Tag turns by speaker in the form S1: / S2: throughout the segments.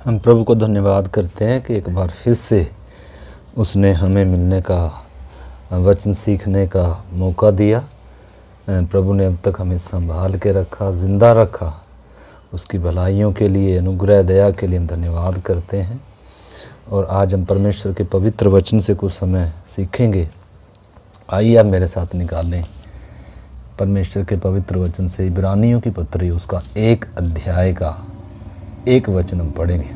S1: हम प्रभु को धन्यवाद करते हैं कि एक बार फिर से उसने हमें मिलने का, वचन सीखने का मौका दिया। प्रभु ने अब तक हमें संभाल के रखा, ज़िंदा रखा। उसकी भलाइयों के लिए, अनुग्रह दया के लिए हम धन्यवाद करते हैं। और आज हम परमेश्वर के पवित्र वचन से कुछ समय सीखेंगे। आइए आप मेरे साथ निकालें परमेश्वर के पवित्र वचन से इब्रानियों की पत्री, उसका 1 अध्याय का 1 वचन हम पढ़ेंगे।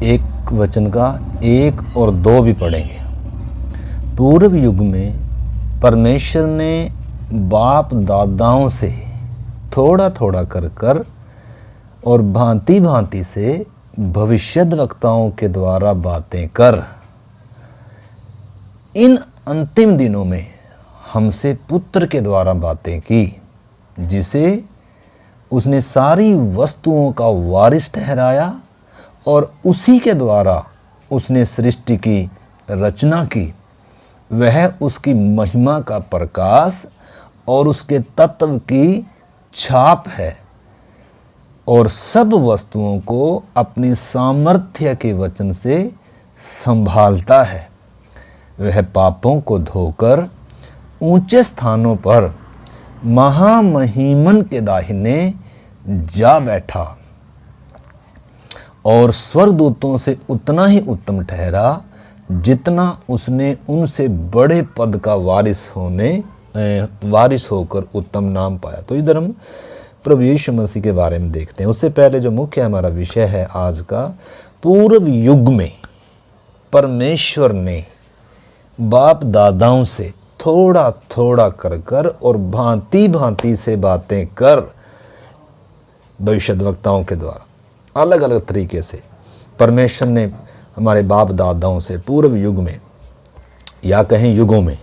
S1: 1 वचन का 1 और 2 भी पढ़ेंगे। पूर्व युग में परमेश्वर ने बाप दादाओं से थोड़ा थोड़ा कर और भांति भांति से भविष्यद्वक्ताओं के द्वारा बातें कर इन अंतिम दिनों में हमसे पुत्र के द्वारा बातें की, जिसे उसने सारी वस्तुओं का वारिस ठहराया और उसी के द्वारा उसने सृष्टि की रचना की। वह उसकी महिमा का प्रकाश और उसके तत्व की छाप है और सब वस्तुओं को अपनी सामर्थ्य के वचन से संभालता है। वह पापों को धोकर ऊंचे स्थानों पर महामहिमन के दाहिने जा बैठा और स्वर्गदूतों से उतना ही उत्तम ठहरा जितना उसने उनसे बड़े पद का वारिस होकर उत्तम नाम पाया। तो इधर हम प्रभु यीशु मसीह के बारे में देखते हैं। उससे पहले जो मुख्य हमारा विषय है आज का, पूर्व युग में परमेश्वर ने बाप दादाओं से थोड़ा थोड़ा कर और भांति भांति से बातें कर भविष्यद्वक्ताओं के द्वारा अलग अलग तरीके से परमेश्वर ने हमारे बाप दादाओं से पूर्व युग में, या कहें युगों में,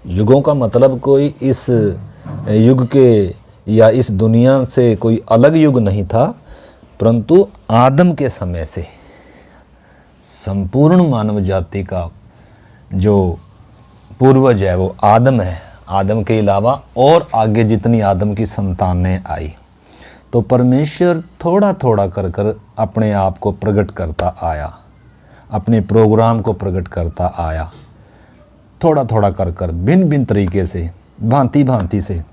S1: युगों का मतलब कोई इस युग के या इस दुनिया से कोई अलग युग नहीं था, परंतु आदम के समय से संपूर्ण मानव जाति का जो पूर्वज है वो आदम है। आदम के अलावा और आगे जितनी आदम की संतानें आई, तो परमेश्वर थोड़ा थोड़ा कर अपने आप को प्रकट करता आया, अपने प्रोग्राम को प्रकट करता आया, थोड़ा थोड़ा कर भिन्न भिन्न तरीके से, भांति भांति से।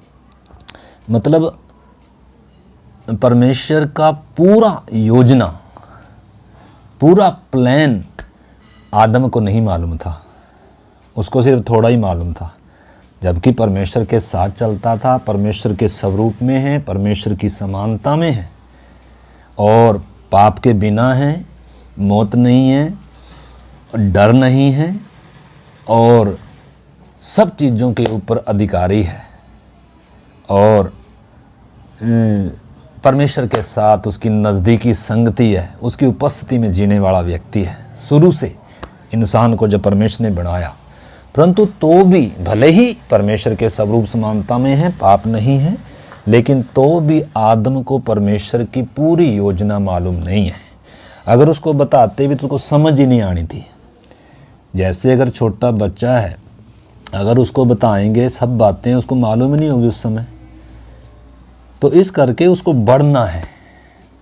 S1: मतलब परमेश्वर का पूरा योजना, पूरा प्लान आदम को नहीं मालूम था, उसको सिर्फ थोड़ा ही मालूम था। जबकि परमेश्वर के साथ चलता था, परमेश्वर के स्वरूप में है, परमेश्वर की समानता में है और पाप के बिना है, मौत नहीं है, डर नहीं है और सब चीज़ों के ऊपर अधिकारी है और परमेश्वर के साथ उसकी नज़दीकी संगति है, उसकी उपस्थिति में जीने वाला व्यक्ति है शुरू से इंसान को जब परमेश्वर ने बनाया। परंतु तो भी भले ही परमेश्वर के स्वरूप समानता में है, पाप नहीं है, लेकिन तो भी आदम को परमेश्वर की पूरी योजना मालूम नहीं है। अगर उसको बताते भी तो उसको समझ ही नहीं आनी थी। जैसे अगर छोटा बच्चा है, अगर उसको बताएंगे सब बातें, उसको मालूम ही नहीं होगी उस समय। तो इस करके उसको बढ़ना है,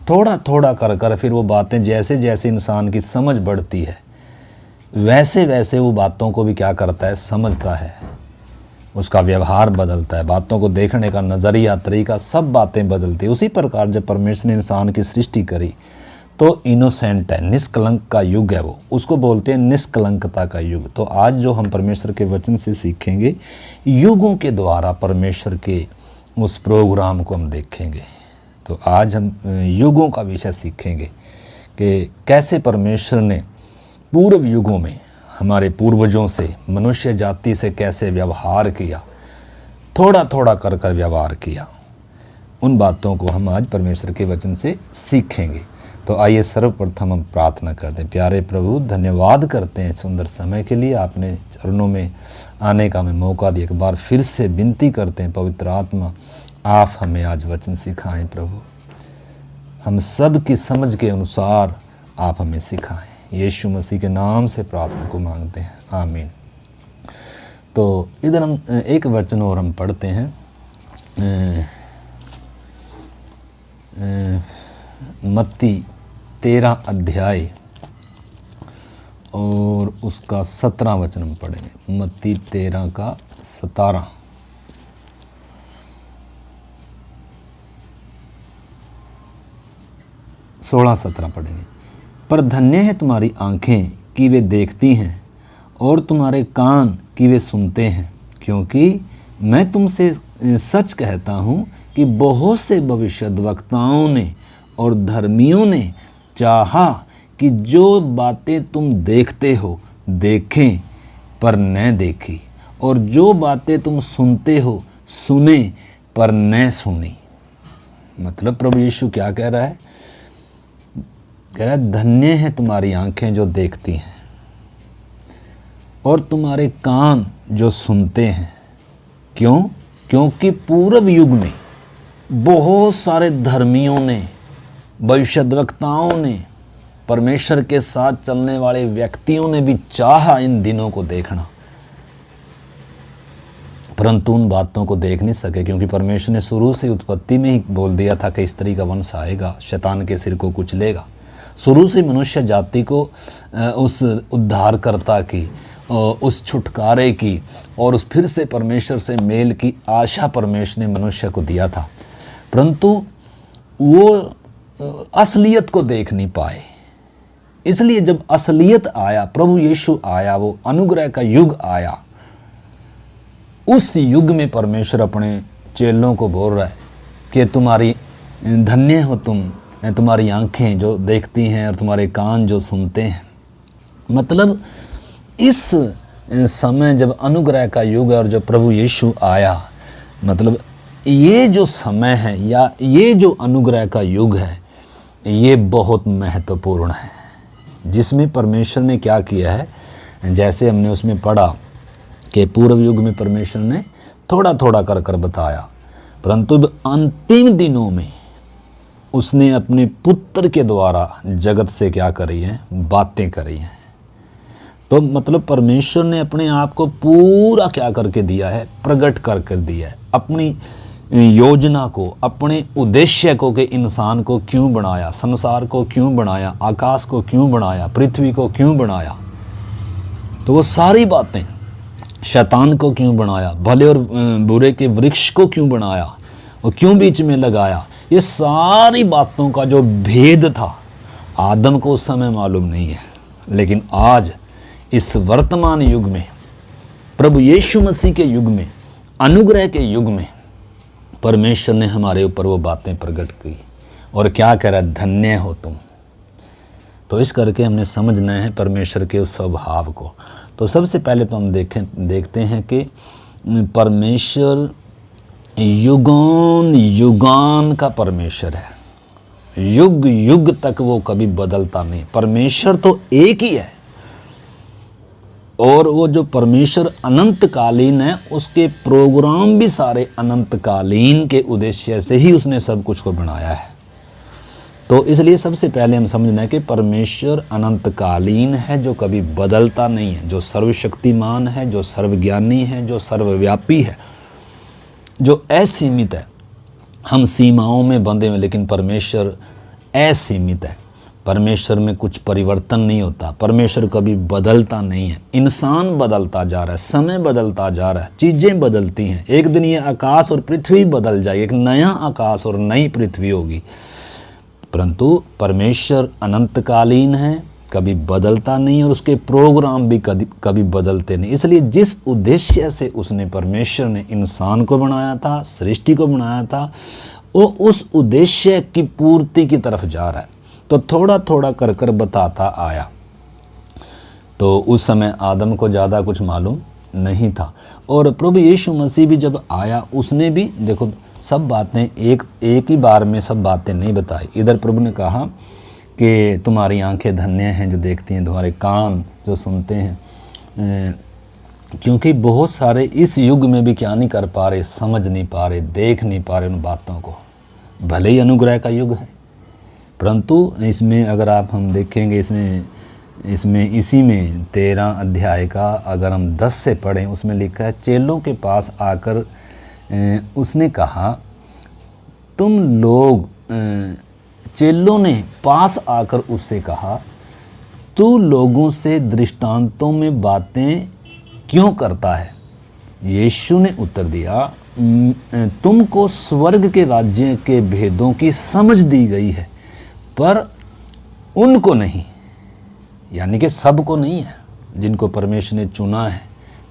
S1: थोड़ा थोड़ा कर फिर वो बातें, जैसे जैसे इंसान की समझ बढ़ती है वैसे वैसे वो बातों को भी क्या करता है, समझता है, उसका व्यवहार बदलता है, बातों को देखने का नज़रिया, तरीका, सब बातें बदलती है। उसी प्रकार जब परमेश्वर ने इंसान की सृष्टि करी तो इनोसेंट है, निष्कलंक का युग है वो, उसको बोलते हैं निष्कलंकता का युग। तो आज जो हम परमेश्वर के वचन से सीखेंगे, युगों के द्वारा परमेश्वर के उस प्रोग्राम को हम देखेंगे। तो आज हम युगों का विषय सीखेंगे कि कैसे परमेश्वर ने पूर्व युगों में हमारे पूर्वजों से, मनुष्य जाति से कैसे व्यवहार किया, थोड़ा थोड़ा कर व्यवहार किया। उन बातों को हम आज परमेश्वर के वचन से सीखेंगे। तो आइए सर्वप्रथम हम प्रार्थना करते हैं। प्यारे प्रभु, धन्यवाद करते हैं सुंदर समय के लिए, आपने चरणों में आने का हमें मौका दिया। एक बार फिर से विनती करते हैं, पवित्र आत्मा आप हमें आज वचन सिखाएं प्रभु, हम सब की समझ के अनुसार आप हमें सिखाएं। यीशु मसीह के नाम से प्रार्थना को मांगते हैं, आमीन। तो इधर हम एक वचन और हम पढ़ते हैं, मत्ती 13 अध्याय और उसका 17 वचन हम पढ़ेंगे। मत्ती 13 का 17। सोलह 17 पढ़ेंगे। पर धन्य है तुम्हारी आंखें कि वे देखती हैं और तुम्हारे कान कि वे सुनते हैं, क्योंकि मैं तुमसे सच कहता हूँ कि बहुत से भविष्यद्वक्ताओं ने और धर्मियों ने चाहा कि जो बातें तुम देखते हो देखें पर न देखी, और जो बातें तुम सुनते हो सुने पर न सुनी। मतलब प्रभु यीशु क्या कह रहा है? कह रहा है धन्य है तुम्हारी आंखें जो देखती हैं और तुम्हारे कान जो सुनते हैं। क्यों? क्योंकि पूर्व युग में बहुत सारे धर्मियों ने, भविष्यद्वक्ताओं ने, परमेश्वर के साथ चलने वाले व्यक्तियों ने भी चाहा इन दिनों को देखना, परंतु उन बातों को देख नहीं सके, क्योंकि परमेश्वर ने शुरू से उत्पत्ति में ही बोल दिया था कि स्त्री का वंश आएगा, शैतान के सिर को कुचलेगा। शुरू से मनुष्य जाति को उस उद्धारकर्ता की, उस छुटकारे की और उस फिर से परमेश्वर से मेल की आशा परमेश्वर ने मनुष्य को दिया था, परंतु वो असलियत को देख नहीं पाए। इसलिए जब असलियत आया, प्रभु यीशु आया, वो अनुग्रह का युग आया, उस युग में परमेश्वर अपने चेलों को बोल रहा है कि तुम्हारी धन्य हो तुम, तुम्हारी आंखें जो देखती हैं और तुम्हारे कान जो सुनते हैं। मतलब इस समय जब अनुग्रह का युग और जब प्रभु यीशु आया, मतलब ये जो समय है या ये जो अनुग्रह का युग है, ये बहुत महत्वपूर्ण है, जिसमें परमेश्वर ने क्या किया है। जैसे हमने उसमें पढ़ा कि पूर्व युग में परमेश्वर ने थोड़ा थोड़ा कर कर बताया, परंतु अंतिम दिनों में उसने अपने पुत्र के द्वारा जगत से क्या करी है? बातें करी हैं। तो मतलब परमेश्वर ने अपने आप को पूरा क्या करके दिया है? प्रकट कर दिया है, अपनी योजना को, अपने उद्देश्य को, कि इंसान को क्यों बनाया, संसार को क्यों बनाया, आकाश को क्यों बनाया, पृथ्वी को क्यों बनाया। तो वो सारी बातें, शैतान को क्यों बनाया, भले और बुरे के वृक्ष को क्यों बनाया, वो क्यों बीच में लगाया, ये सारी बातों का जो भेद था आदम को उस समय मालूम नहीं है, लेकिन आज इस वर्तमान युग में, प्रभु यीशु मसीह के युग में, अनुग्रह के युग में परमेश्वर ने हमारे ऊपर वो बातें प्रकट की। और क्या कह रहा है? धन्य हो तुम। तो इस करके हमने समझना है परमेश्वर के उस स्वभाव को। तो सबसे पहले तो हम देखते हैं कि परमेश्वर युगान युगान का परमेश्वर है, युग युग तक वो कभी बदलता नहीं। परमेश्वर तो एक ही है, और वो जो परमेश्वर अनंतकालीन है, उसके प्रोग्राम भी सारे अनंतकालीन के उद्देश्य से ही उसने सब कुछ को बनाया है। तो इसलिए सबसे पहले हम समझना है कि परमेश्वर अनंतकालीन है, जो कभी बदलता नहीं है, जो सर्वशक्तिमान है, जो सर्वज्ञानी है, जो सर्वव्यापी है, जो असीमित है। हम सीमाओं में बंधे हुए, लेकिन परमेश्वर असीमित है। परमेश्वर में कुछ परिवर्तन नहीं होता, परमेश्वर कभी बदलता नहीं है। इंसान बदलता जा रहा है, समय बदलता जा रहा है, चीज़ें बदलती हैं। एक दिन ये आकाश और पृथ्वी बदल जाएगी, एक नया आकाश और नई पृथ्वी होगी, परंतु परमेश्वर अनंतकालीन है, कभी बदलता नहीं, और उसके प्रोग्राम भी कभी बदलते नहीं। इसलिए जिस उद्देश्य से उसने, परमेश्वर ने इंसान को बनाया था, सृष्टि को बनाया था, वो उस उद्देश्य की पूर्ति की तरफ जा रहा है। तो थोड़ा थोड़ा कर कर बताता आया। तो उस समय आदम को ज़्यादा कुछ मालूम नहीं था, और प्रभु यीशु मसीह भी जब आया, उसने भी देखो सब बातें एक ही बार में सब बातें नहीं बताई। इधर प्रभु ने कहा कि तुम्हारी आंखें धन्य हैं जो देखती हैं, तुम्हारे कान जो सुनते हैं, क्योंकि बहुत सारे इस युग में भी क्या नहीं कर पा रहे, समझ नहीं पा रहे, देख नहीं पा रहे उन बातों को। भले ही अनुग्रह का युग है, परंतु इसमें अगर हम देखेंगे, इसमें इसी में 13 अध्याय का अगर हम 10 से पढ़ें, उसमें लिखा है, चेलों के पास आकर उसने कहा, तुम लोग चेलों ने पास आकर उससे कहा, तू लोगों से दृष्टांतों में बातें क्यों करता है? यीशु ने उत्तर दिया, तुमको स्वर्ग के राज्य के भेदों की समझ दी गई है, पर उनको नहीं, यानी कि सबको नहीं है। जिनको परमेश्वर ने चुना है,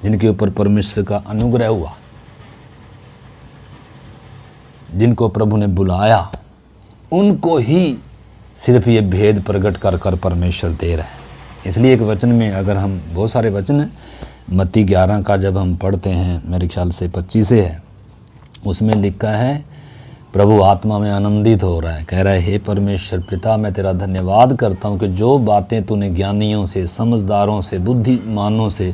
S1: जिनके ऊपर परमेश्वर का अनुग्रह हुआ, जिनको प्रभु ने बुलाया, उनको ही सिर्फ ये भेद प्रकट कर कर परमेश्वर दे रहा है। इसलिए एक वचन में, अगर हम बहुत सारे वचन हैं, मत्ती 11 का जब हम पढ़ते हैं, मेरे ख्याल से 25 से है, उसमें लिखा है, प्रभु आत्मा में आनंदित हो रहा है, कह रहा है, हे परमेश्वर पिता, मैं तेरा धन्यवाद करता हूँ कि जो बातें तूने ज्ञानियों से, समझदारों से, बुद्धिमानों से,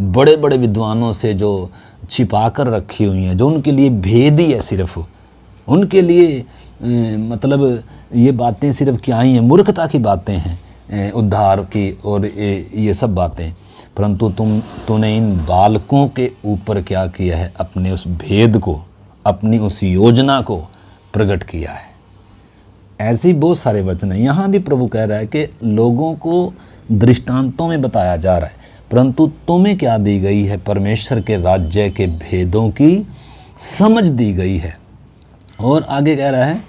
S1: बड़े बड़े विद्वानों से जो छिपा कर रखी हुई हैं, जो उनके लिए भेद ही है, सिर्फ उनके लिए मतलब ये बातें सिर्फ क्या ही हैं, मूर्खता की बातें हैं, उद्धार की और ये सब बातें, परंतु तूने इन बालकों के ऊपर क्या किया है, अपने उस भेद को, अपनी उस योजना को प्रकट किया है। ऐसी बहुत सारे वचन हैं। यहाँ भी प्रभु कह रहा है कि लोगों को दृष्टांतों में बताया जा रहा है, परंतु तुम्हें क्या दी गई है, परमेश्वर के राज्य के भेदों की समझ दी गई है। और आगे कह रहा है,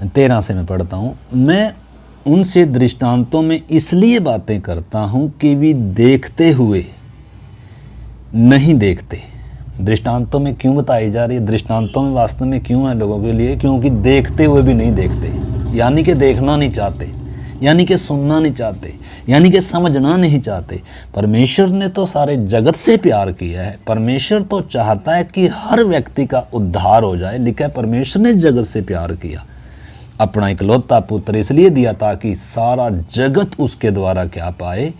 S1: 13 से मैं पढ़ता हूँ, मैं उनसे दृष्टांतों में इसलिए बातें करता हूँ कि वे देखते हुए नहीं देखते। दृष्टांतों में क्यों बताई जा रही है? दृष्टांतों में वास्तव में क्यों है लोगों के लिए? क्योंकि देखते हुए भी नहीं देखते, यानी कि देखना नहीं चाहते, यानी कि सुनना नहीं चाहते, यानी कि समझना नहीं चाहते। परमेश्वर ने तो सारे जगत से प्यार किया है। परमेश्वर तो चाहता है कि हर व्यक्ति का उद्धार हो जाए। लिखा है, परमेश्वर ने जगत से प्यार किया, अपना इकलौता पुत्र इसलिए दिया ताकि सारा जगत उसके द्वारा क्या पाए,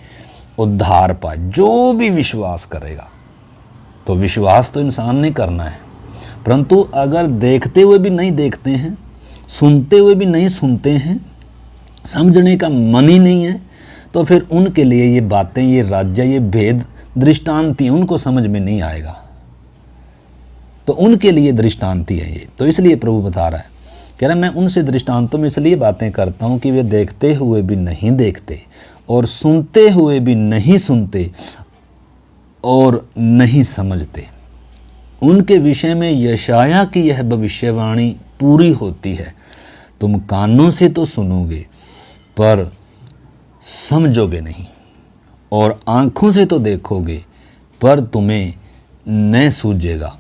S1: उद्धार पाए। जो भी विश्वास करेगा, तो विश्वास तो इंसान ने करना है, परंतु अगर देखते हुए भी नहीं देखते हैं, सुनते हुए भी नहीं सुनते हैं, समझने का मन ही नहीं है, तो फिर उनके लिए ये बातें, ये राज्य, ये भेद दृष्टांति उनको समझ में नहीं आएगा। तो उनके लिए दृष्टांति है ये। तो इसलिए प्रभु बता रहा है, कह रहा है, मैं उनसे दृष्टांतों में इसलिए बातें करता हूँ कि वे देखते हुए भी नहीं देखते और सुनते हुए भी नहीं सुनते और नहीं समझते। उनके विषय में यशाया की यह भविष्यवाणी पूरी होती है, तुम कानों से तो सुनोगे पर समझोगे नहीं, और आँखों से तो देखोगे पर तुम्हें न सूझेगा,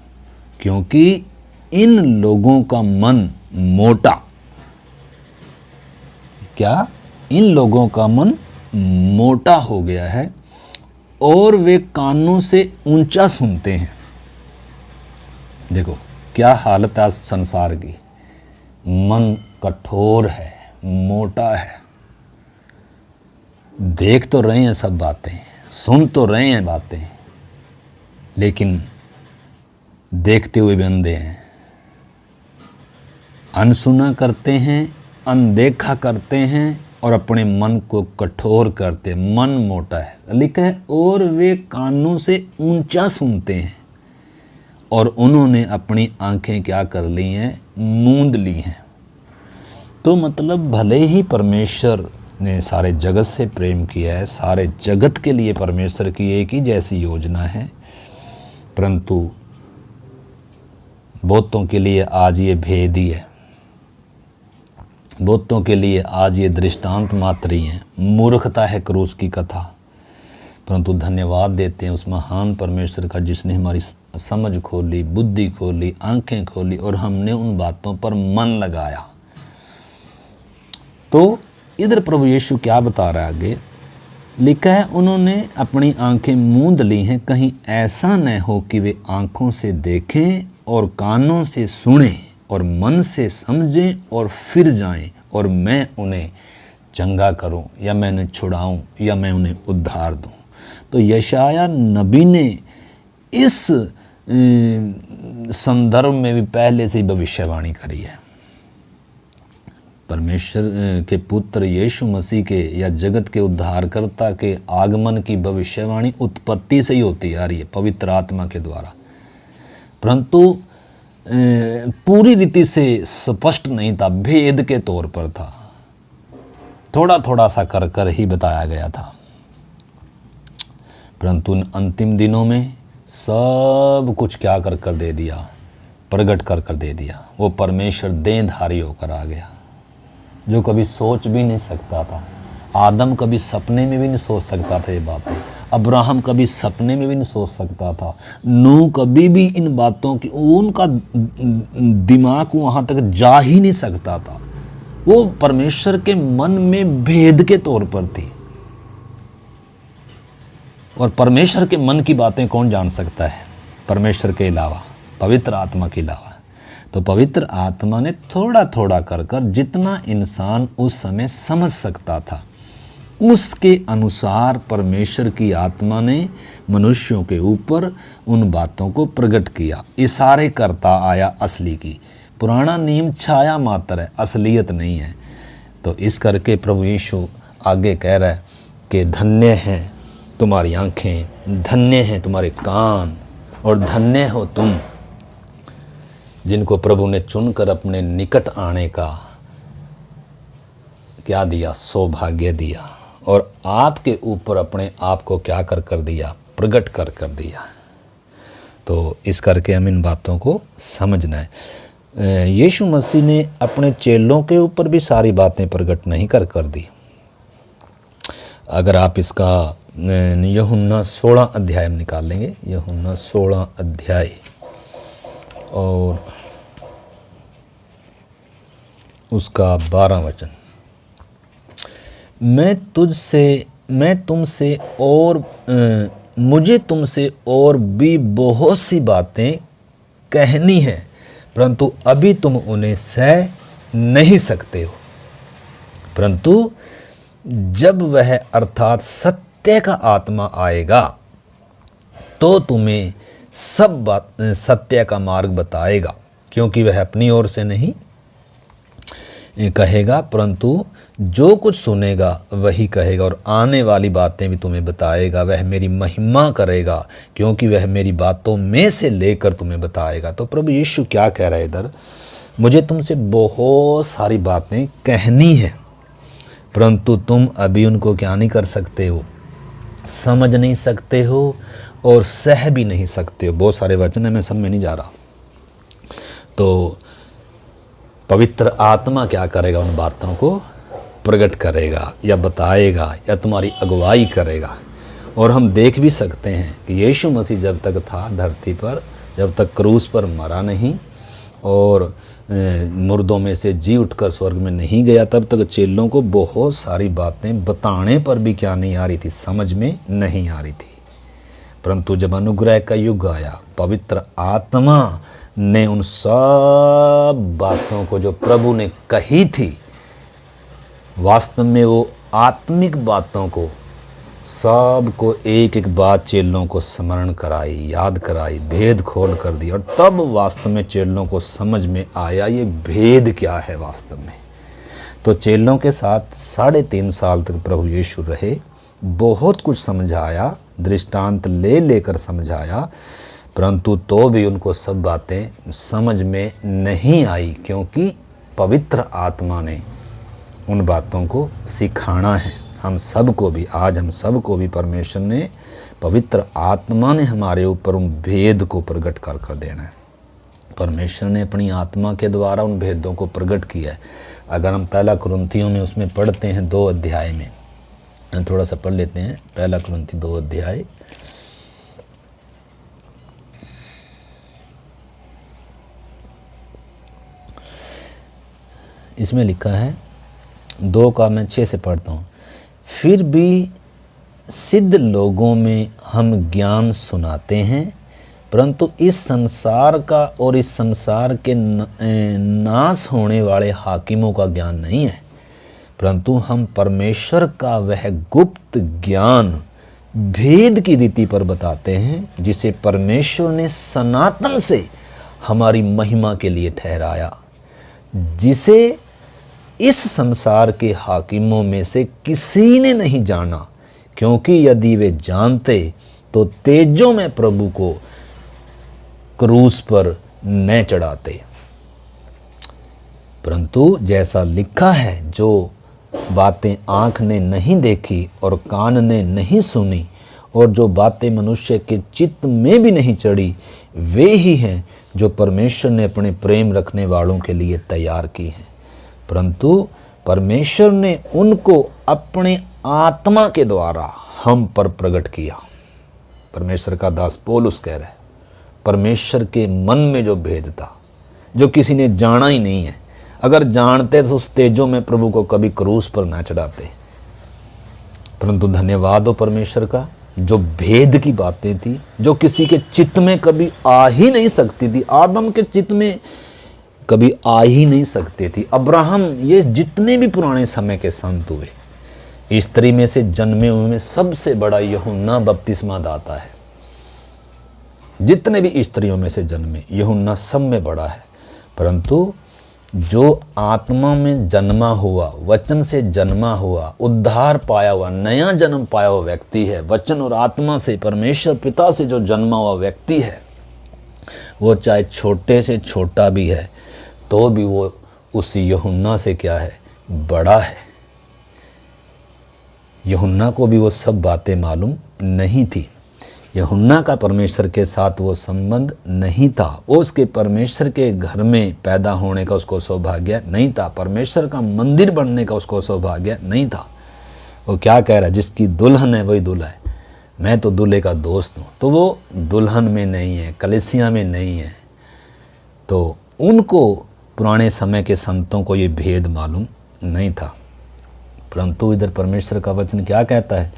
S1: क्योंकि इन लोगों का मन मोटा, क्या? इन लोगों का मन मोटा हो गया है और वे कानों से ऊंचा सुनते हैं। देखो क्या हालत है संसार की, मन कठोर है, मोटा है। देख तो रहे हैं सब बातें, सुन तो रहे हैं बातें, लेकिन देखते हुए भी अंधे हैं, अनसुना करते हैं, अनदेखा करते हैं और अपने मन को कठोर करते हैं। मन मोटा है। लिखा है, और वे कानों से ऊंचा सुनते हैं और उन्होंने अपनी आंखें क्या कर ली हैं, मूंद ली हैं। तो मतलब भले ही परमेश्वर ने सारे जगत से प्रेम किया है, सारे जगत के लिए परमेश्वर की एक ही जैसी योजना है, परंतु बहुतों के लिए आज ये भेद ही है, बहुतों के लिए आज ये दृष्टांत मात्र ही हैं। मूर्खता है क्रूस की कथा, परंतु धन्यवाद देते हैं उस महान परमेश्वर का जिसने हमारी समझ खोली, बुद्धि खोली, आंखें खोली और हमने उन बातों पर मन लगाया। तो इधर प्रभु यीशु क्या बता रहा है आगे, लिखा है, उन्होंने अपनी आंखें मूंद ली हैं, कहीं ऐसा न हो कि वे आंखों से देखें और कानों से सुनें और मन से समझें और फिर जाएं और मैं उन्हें चंगा करूं, या मैं उन्हें छुड़ाऊं, या मैं उन्हें उद्धार दूं। तो यशाया नबी ने इस संदर्भ में भी पहले से ही भविष्यवाणी करी है। परमेश्वर के पुत्र यीशु मसीह के या जगत के उद्धारकर्ता के आगमन की भविष्यवाणी उत्पत्ति से ही होती आ रही है, पवित्र आत्मा के द्वारा। परंतु पूरी रीति से स्पष्ट नहीं था, भेद के तौर पर था, थोड़ा थोड़ा सा कर कर ही बताया गया था। परंतु अंतिम दिनों में सब कुछ क्या कर कर दे दिया, प्रकट कर कर दे दिया। वो परमेश्वर देहधारी होकर आ गया, जो कभी सोच भी नहीं सकता था। आदम कभी सपने में भी नहीं सोच सकता था ये बातें, अब्राहम कभी सपने में भी नहीं सोच सकता था, नूह कभी भी इन बातों की, उनका दिमाग वहाँ तक जा ही नहीं सकता था। वो परमेश्वर के मन में भेद के तौर पर थी। और परमेश्वर के मन की बातें कौन जान सकता है परमेश्वर के अलावा, पवित्र आत्मा के अलावा। तो पवित्र आत्मा ने थोड़ा थोड़ा कर कर जितना इंसान उस समय समझ सकता था, उसके अनुसार परमेश्वर की आत्मा ने मनुष्यों के ऊपर उन बातों को प्रकट किया, इशारे करता आया असली की। पुराना नियम छाया मात्र है, असलियत नहीं है। तो इस करके प्रभु यीशु आगे कह रहा है कि धन्य हैं तुम्हारी आँखें, धन्य हैं तुम्हारे कान, और धन्य हो तुम जिनको प्रभु ने चुनकर अपने निकट आने का क्या दिया, सौभाग्य दिया, और आपके ऊपर अपने आप को क्या कर कर दिया, प्रकट कर कर दिया। तो इस करके हम इन बातों को समझना है। यीशु मसीह ने अपने चेलों के ऊपर भी सारी बातें प्रकट नहीं कर कर दी। अगर आप इसका यूहन्ना 16 अध्याय में निकाल लेंगे, यूहन्ना 16 अध्याय और उसका 12 वचन, मुझे तुमसे और भी बहुत सी बातें कहनी है, परंतु अभी तुम उन्हें सह नहीं सकते हो। परंतु जब वह अर्थात सत्य का आत्मा आएगा तो तुम्हें सब बात सत्य का मार्ग बताएगा, क्योंकि वह अपनी ओर से नहीं कहेगा, परंतु जो कुछ सुनेगा वही कहेगा, और आने वाली बातें भी तुम्हें बताएगा। वह मेरी महिमा करेगा, क्योंकि वह मेरी बातों में से लेकर तुम्हें बताएगा। तो प्रभु यीशु क्या कह रहा है इधर, मुझे तुमसे बहुत सारी बातें कहनी है, परंतु तुम अभी उनको क्या नहीं कर सकते हो, समझ नहीं सकते हो और सह भी नहीं सकते हो। बहुत सारे वचन है, मैं सब में नहीं जा रहा। तो पवित्र आत्मा क्या करेगा, उन बातों को प्रकट करेगा या बताएगा या तुम्हारी अगुवाई करेगा। और हम देख भी सकते हैं कि यीशु मसीह जब तक था धरती पर, जब तक क्रूस पर मरा नहीं और मुर्दों में से जी उठकर स्वर्ग में नहीं गया, तब तक चेलों को बहुत सारी बातें बताने पर भी क्या नहीं आ रही थी, समझ में नहीं आ रही थी। परंतु जब अनुग्रह का युग आया, पवित्र आत्मा ने उन सब बातों को जो प्रभु ने कही थी, वास्तव में वो आत्मिक बातों को सबको एक एक बात चेलों को स्मरण कराई, याद कराई, भेद खोल कर दी। और तब वास्तव में चेलों को समझ में आया ये भेद क्या है वास्तव में। तो चेलों के साथ 3.5 साल तक प्रभु यीशु रहे, बहुत कुछ समझाया, दृष्टांत ले लेकर समझाया, परंतु तो भी उनको सब बातें समझ में नहीं आई, क्योंकि पवित्र आत्मा ने उन बातों को सिखाना है। हम सबको भी, आज हम सबको भी परमेश्वर ने, पवित्र आत्मा ने हमारे ऊपर उन भेद को प्रकट कर कर देना है। परमेश्वर ने अपनी आत्मा के द्वारा उन भेदों को प्रकट किया है। अगर हम 1 कुरिन्थियों में उसमें पढ़ते हैं 2 अध्याय में, हम थोड़ा सा पढ़ लेते हैं 1 कुरिन्थी 2 अध्याय। इसमें लिखा है 2 का मैं 6 से पढ़ता हूँ। फिर भी सिद्ध लोगों में हम ज्ञान सुनाते हैं, परंतु इस संसार का और इस संसार के नाश होने वाले हाकिमों का ज्ञान नहीं है, परंतु हम परमेश्वर का वह गुप्त ज्ञान भेद की रीति पर बताते हैं, जिसे परमेश्वर ने सनातन से हमारी महिमा के लिए ठहराया, जिसे इस संसार के हाकिमों में से किसी ने नहीं जाना, क्योंकि यदि वे जानते तो तेजों में प्रभु को क्रूस पर न चढ़ाते। परंतु जैसा लिखा है, जो बातें आँख ने नहीं देखी और कान ने नहीं सुनी और जो बातें मनुष्य के चित्त में भी नहीं चढ़ी, वे ही हैं जो परमेश्वर ने अपने प्रेम रखने वालों के लिए तैयार की हैं। परंतु परमेश्वर ने उनको अपने आत्मा के द्वारा हम पर प्रकट किया। परमेश्वर का दास पौलुस कह रहा है, परमेश्वर के मन में जो भेद था, जो किसी ने जाना ही नहीं है, अगर जानते तो उस तेजों में प्रभु को कभी क्रूस पर ना चढ़ाते। परंतु धन्यवाद हो परमेश्वर का, जो भेद की बातें थी, जो किसी के चित्त में कभी आ ही नहीं सकती थी, आदम के चित्त में कभी आ ही नहीं सकती थी, अब्राहम, ये जितने भी पुराने समय के संत हुए, स्त्री में से जन्मे हुए में सबसे बड़ा यूहन्ना बपतिस्मा दाता है। जितने भी स्त्रियों में से जन्मे, यूहन्ना सब में बड़ा है। परंतु जो आत्मा में जन्मा हुआ, वचन से जन्मा हुआ, उद्धार पाया हुआ, नया जन्म पाया हुआ व्यक्ति है, वचन और आत्मा से, परमेश्वर पिता से जो जन्मा हुआ व्यक्ति है, वो चाहे छोटे से छोटा भी है तो भी वो उस यूहन्ना से क्या है, बड़ा है। यूहन्ना को भी वो सब बातें मालूम नहीं थी। यूहन्ना का परमेश्वर के साथ वो संबंध नहीं था, वो उसके परमेश्वर के घर में पैदा होने का उसको सौभाग्य नहीं था, परमेश्वर का मंदिर बनने का उसको सौभाग्य नहीं था। वो क्या कह रहा है, जिसकी दुल्हन है वही दूल्हा है, मैं तो दूल्हे का दोस्त हूँ। तो वो दुल्हन में नहीं है, कलीसिया में नहीं है। तो उनको पुराने समय के संतों को ये भेद मालूम नहीं था। परंतु इधर परमेश्वर का वचन क्या कहता है,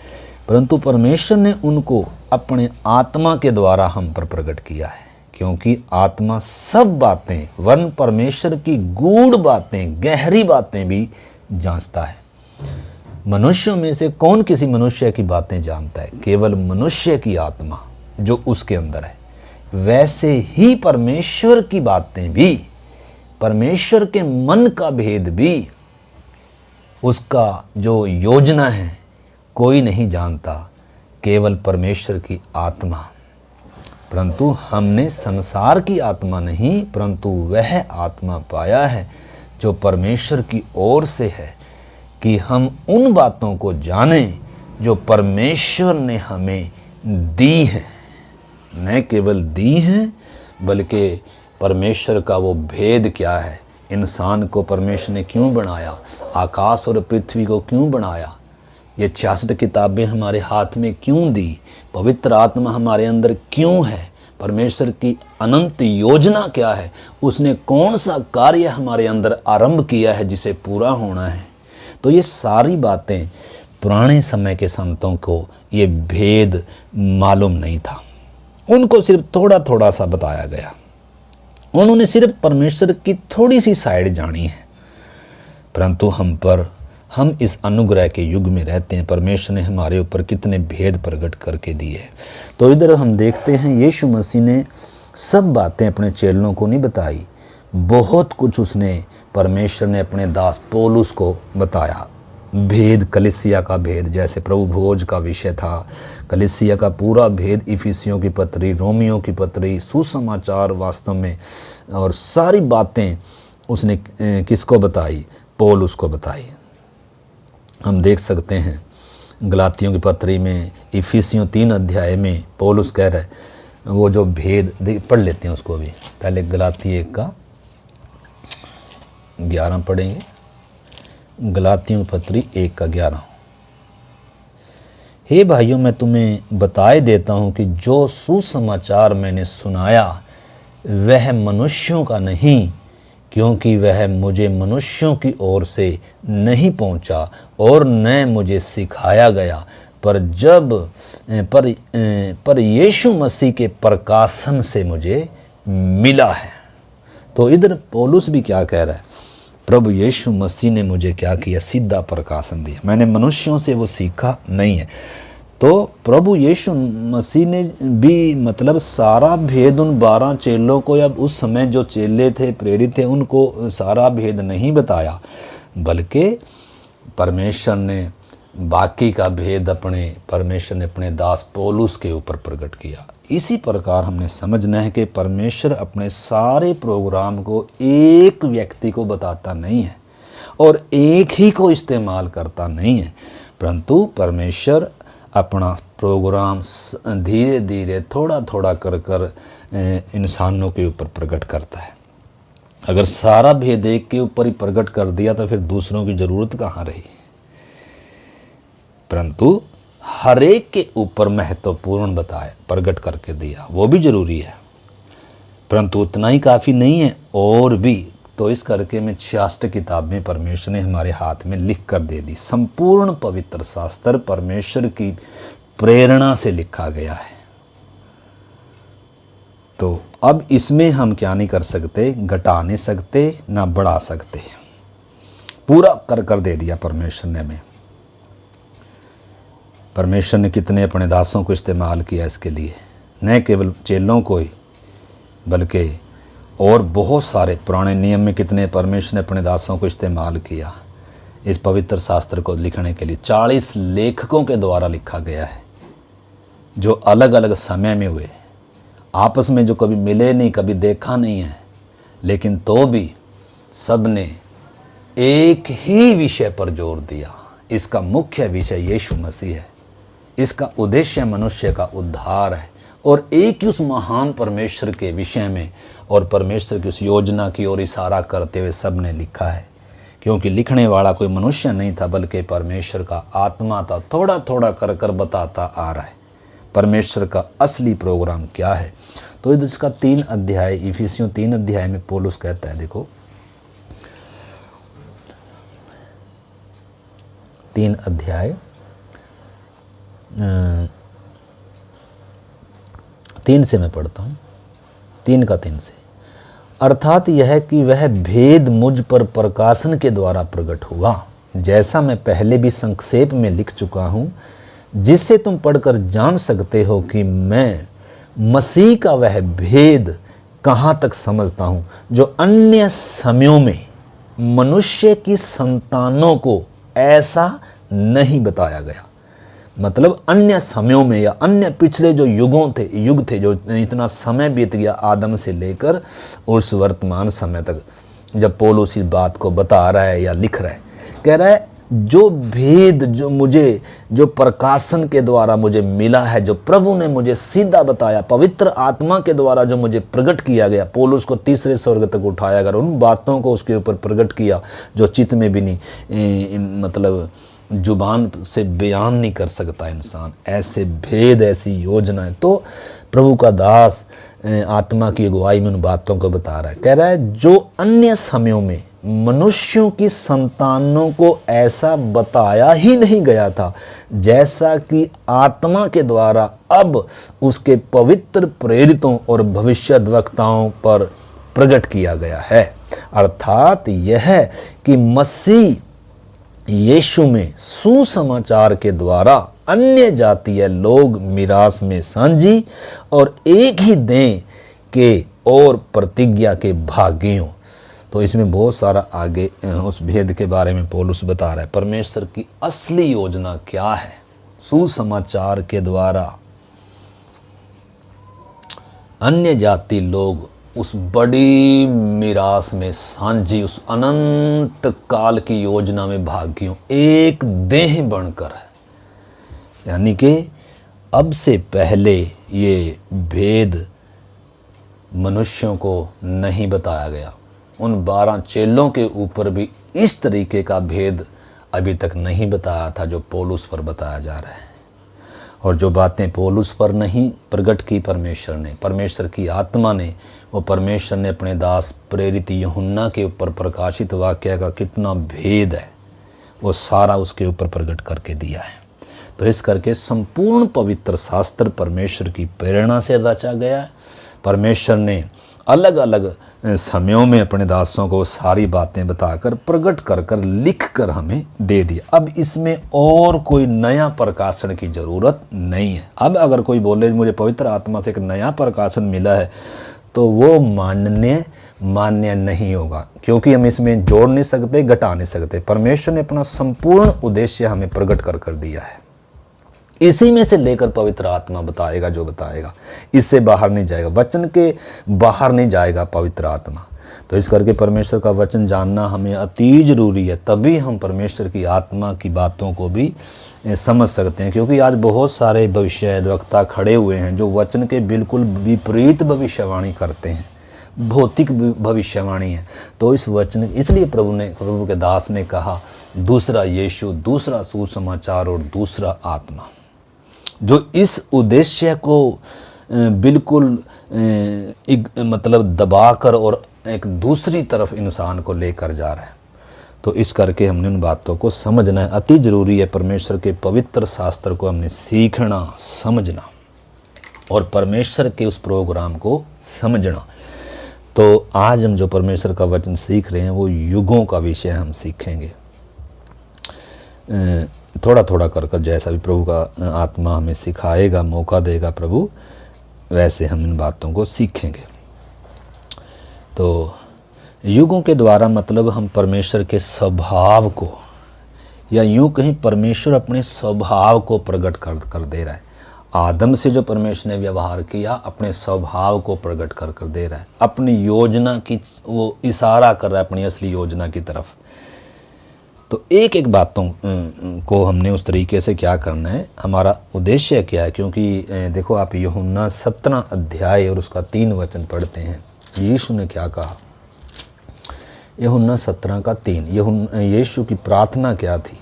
S1: परंतु परमेश्वर ने उनको अपने आत्मा के द्वारा हम पर प्रकट किया है, क्योंकि आत्मा सब बातें, वरन परमेश्वर की गूढ़ बातें, गहरी बातें भी जांचता है। मनुष्यों में से कौन किसी मनुष्य की बातें जानता है? केवल मनुष्य की आत्मा जो उसके अंदर है। वैसे ही परमेश्वर की बातें भी, परमेश्वर के मन का भेद भी, उसका जो योजना है कोई नहीं जानता, केवल परमेश्वर की आत्मा। परंतु हमने संसार की आत्मा नहीं, परंतु वह आत्मा पाया है जो परमेश्वर की ओर से है, कि हम उन बातों को जानें जो परमेश्वर ने हमें दी हैं। न केवल दी हैं, बल्कि परमेश्वर का वो भेद क्या है, इंसान को परमेश्वर ने क्यों बनाया, आकाश और पृथ्वी को क्यों बनाया, ये 66 किताबें हमारे हाथ में क्यों दी, पवित्र आत्मा हमारे अंदर क्यों है, परमेश्वर की अनंत योजना क्या है, उसने कौन सा कार्य हमारे अंदर आरंभ किया है जिसे पूरा होना है। तो ये सारी बातें पुराने समय के संतों को ये भेद मालूम नहीं था, उनको सिर्फ थोड़ा थोड़ा सा बताया गया, उन्होंने सिर्फ परमेश्वर की थोड़ी सी साइड जानी है। परंतु हम इस अनुग्रह के युग में रहते हैं, परमेश्वर ने हमारे ऊपर कितने भेद प्रकट करके दिए हैं। तो इधर हम देखते हैं यीशु मसीह ने सब बातें अपने चेलों को नहीं बताई, बहुत कुछ उसने, परमेश्वर ने अपने दास पौलुस को बताया। भेद, कलीसिया का भेद, जैसे प्रभु भोज का विषय था, कलीसिया का पूरा भेद, इफिसियों की पत्री, रोमियों की पत्री, सुसमाचार वास्तव में, और सारी बातें उसने किसको बताई, पौलुस को बताई। हम देख सकते हैं गलातियों की पत्री में, इफिसियों 3 अध्याय में पौलुस कह रहा है वो जो भेद, पढ़ लेते हैं उसको भी। पहले गलाती 1 का 11 पढ़ेंगे, गलातियों की पत्री 1 का 11। हे भाइयों, मैं तुम्हें बताए देता हूँ कि जो सुसमाचार मैंने सुनाया वह मनुष्यों का नहीं, क्योंकि वह मुझे मनुष्यों की ओर से नहीं पहुँचा और न मुझे सिखाया गया, पर यीशु मसीह के प्रकाशन से मुझे मिला है। तो इधर पौलुस भी क्या कह रहा है, प्रभु यीशु मसीह ने मुझे क्या किया, सीधा प्रकाशन दिया, मैंने मनुष्यों से वो सीखा नहीं है। तो प्रभु यीशु मसीह ने भी मतलब सारा भेद उन 12 चेलों को, या उस समय जो चेले थे, प्रेरित थे, उनको सारा भेद नहीं बताया, बल्कि परमेश्वर ने बाकी का भेद अपने परमेश्वर ने अपने दास पौलुस के ऊपर प्रकट किया। इसी प्रकार हमने समझना है कि परमेश्वर अपने सारे प्रोग्राम को एक व्यक्ति को बताता नहीं है और एक ही को इस्तेमाल करता नहीं है, परंतु परमेश्वर अपना प्रोग्राम धीरे धीरे थोड़ा थोड़ा कर कर इंसानों के ऊपर प्रकट करता है। अगर सारा भेद एक के ऊपर ही प्रकट कर दिया तो फिर दूसरों की ज़रूरत कहाँ रही। परंतु हर एक के ऊपर महत्वपूर्ण बताया, प्रकट करके दिया, वो भी जरूरी है, परंतु उतना ही काफ़ी नहीं है, और भी। तो इस करके में 66 किताबें परमेश्वर ने हमारे हाथ में लिख कर दे दी। संपूर्ण पवित्र शास्त्र परमेश्वर की प्रेरणा से लिखा गया है। तो अब इसमें हम क्या नहीं कर सकते, घटा नहीं सकते ना बढ़ा सकते, पूरा कर कर दे दिया परमेश्वर ने हमें। परमेश्वर ने कितने अपने दासों को इस्तेमाल किया इसके लिए, न केवल चेलों को ही बल्कि और बहुत सारे पुराने नियम में कितने परमेश्वर ने अपने दासों को इस्तेमाल किया इस पवित्र शास्त्र को लिखने के लिए। 40 लेखकों के द्वारा लिखा गया है, जो अलग अलग समय में हुए, आपस में जो कभी मिले नहीं, कभी देखा नहीं है, लेकिन तो भी सब ने एक ही विषय पर जोर दिया। इसका मुख्य विषय यीशु मसीह है, इसका उद्देश्य मनुष्य का उद्धार है, और एक ही उस महान परमेश्वर के विषय में और परमेश्वर की उस योजना की ओर इशारा करते हुए सब ने लिखा है। क्योंकि लिखने वाला कोई मनुष्य नहीं था बल्कि परमेश्वर का आत्मा था, थोड़ा थोड़ा कर कर बताता आ रहा है परमेश्वर का असली प्रोग्राम क्या है। तो इसका 3 अध्याय, इफिसियों 3 अध्याय में पौलुस कहता है, देखो 3 अध्याय 3 से मैं पढ़ता हूँ, 3 का 3 से। अर्थात यह कि वह भेद मुझ पर प्रकाशन के द्वारा प्रकट हुआ, जैसा मैं पहले भी संक्षेप में लिख चुका हूँ, जिससे तुम पढ़कर जान सकते हो कि मैं मसीह का वह भेद कहाँ तक समझता हूँ, जो अन्य समयों में मनुष्य की संतानों को ऐसा नहीं बताया गया। मतलब अन्य समयों में या अन्य पिछले जो युग थे, जो इतना समय बीत गया आदम से लेकर उस वर्तमान समय तक, जब पौलुस इस बात को बता रहा है या लिख रहा है, कह रहा है जो भेद जो प्रकाशन के द्वारा मुझे मिला है, जो प्रभु ने मुझे सीधा बताया, पवित्र आत्मा के द्वारा जो मुझे प्रकट किया गया, पौलुस को तीसरे स्वर्ग तक उठाया गया, उन बातों को उसके ऊपर प्रकट किया जो चित्त में भी नहीं, मतलब जुबान से बयान नहीं कर सकता इंसान। ऐसे भेद, ऐसी योजनाएं, तो प्रभु का दास आत्मा की अगुवाई में उन बातों को बता रहा है। कह रहा है जो अन्य समयों में मनुष्यों की संतानों को ऐसा बताया ही नहीं गया था, जैसा कि आत्मा के द्वारा अब उसके पवित्र प्रेरितों और भविष्यद्वक्ताओं पर प्रकट किया गया है। अर्थात यह कि मसीह यीशु में सुसमाचार के द्वारा अन्य जातीय लोग मिरास में साझी और एक ही दें के और प्रतिज्ञा के भागियों। तो इसमें बहुत सारा आगे उस भेद के बारे में पौलुस बता रहा है। परमेश्वर की असली योजना क्या है, सुसमाचार के द्वारा अन्य जाति लोग उस बड़ी मिरास में साझी, उस अनंत काल की योजना में भागियों, एक देह बनकर है। यानी कि अब से पहले ये भेद मनुष्यों को नहीं बताया गया। उन 12 चेलों के ऊपर भी इस तरीके का भेद अभी तक नहीं बताया था जो पौलुस पर बताया जा रहा है। और जो बातें पौलुस पर नहीं प्रकट की परमेश्वर की आत्मा ने, वो परमेश्वर ने अपने दास प्रेरित यूहन्ना के ऊपर प्रकाशित वाक्य का कितना भेद है, वो सारा उसके ऊपर प्रकट करके दिया है। तो इस करके संपूर्ण पवित्र शास्त्र परमेश्वर की प्रेरणा से रचा गया है। परमेश्वर ने अलग अलग समयों में अपने दासों को सारी बातें बताकर प्रकट कर कर लिख कर हमें दे दिया। अब इसमें और कोई नया प्रकाशन की ज़रूरत नहीं है। अब अगर कोई बोले मुझे पवित्र आत्मा से एक नया प्रकाशन मिला है, तो वो मान्य नहीं होगा, क्योंकि हम इसमें जोड़ नहीं सकते, घटा नहीं सकते। परमेश्वर ने अपना संपूर्ण उद्देश्य हमें प्रकट कर दिया है। इसी में से लेकर पवित्र आत्मा बताएगा जो बताएगा, इससे बाहर नहीं जाएगा, वचन के बाहर नहीं जाएगा पवित्र आत्मा। तो इस करके परमेश्वर का वचन जानना हमें अति जरूरी है, तभी हम परमेश्वर की आत्मा की बातों को भी समझ सकते हैं। क्योंकि आज बहुत सारे भविष्यद्वक्ता खड़े हुए हैं जो वचन के बिल्कुल विपरीत भविष्यवाणी करते हैं, भौतिक भविष्यवाणी है। तो इस वचन, इसलिए प्रभु के दास ने कहा, दूसरा यीशु, दूसरा सुसमाचार और दूसरा आत्मा, जो इस उद्देश्य को बिल्कुल मतलब दबाकर और एक दूसरी तरफ इंसान को लेकर जा रहा है। तो इस करके हमने उन बातों को समझना है, अति ज़रूरी है। परमेश्वर के पवित्र शास्त्र को हमने सीखना, समझना और परमेश्वर के उस प्रोग्राम को समझना। तो आज हम जो परमेश्वर का वचन सीख रहे हैं वो युगों का विषय हम सीखेंगे, थोड़ा थोड़ा कर जैसा भी प्रभु का आत्मा हमें सिखाएगा, मौका देगा प्रभु, वैसे हम इन बातों को सीखेंगे। तो युगों के द्वारा मतलब हम परमेश्वर के स्वभाव को, या यूँ कहीं परमेश्वर अपने स्वभाव को प्रकट कर दे रहा है। आदम से जो परमेश्वर ने व्यवहार किया, अपने स्वभाव को प्रकट कर दे रहा है, अपनी योजना की वो इशारा कर रहा है अपनी असली योजना की तरफ। तो एक एक बातों को हमने उस तरीके से क्या करना है, हमारा उद्देश्य क्या है। क्योंकि देखो आप यूहन्ना 17 अध्याय और उसका 3 वचन पढ़ते हैं, यीशु ने क्या कहा। यूहन्ना 17 का 3, यीशु की प्रार्थना क्या थी।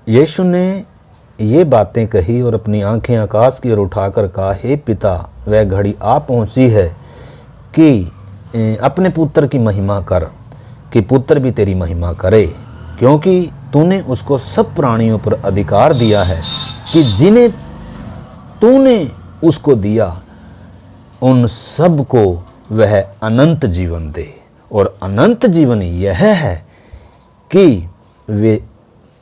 S1: यीशु ने ये बातें कही और अपनी आंखें आकाश की ओर उठाकर कहा, हे पिता, वह घड़ी आ पहुंची है कि अपने पुत्र की महिमा कर, कि पुत्र भी तेरी महिमा करे, क्योंकि तूने उसको सब प्राणियों पर अधिकार दिया है कि जिन्हें तूने उसको दिया उन सब को वह अनंत जीवन दे। और अनंत जीवन यह है कि वे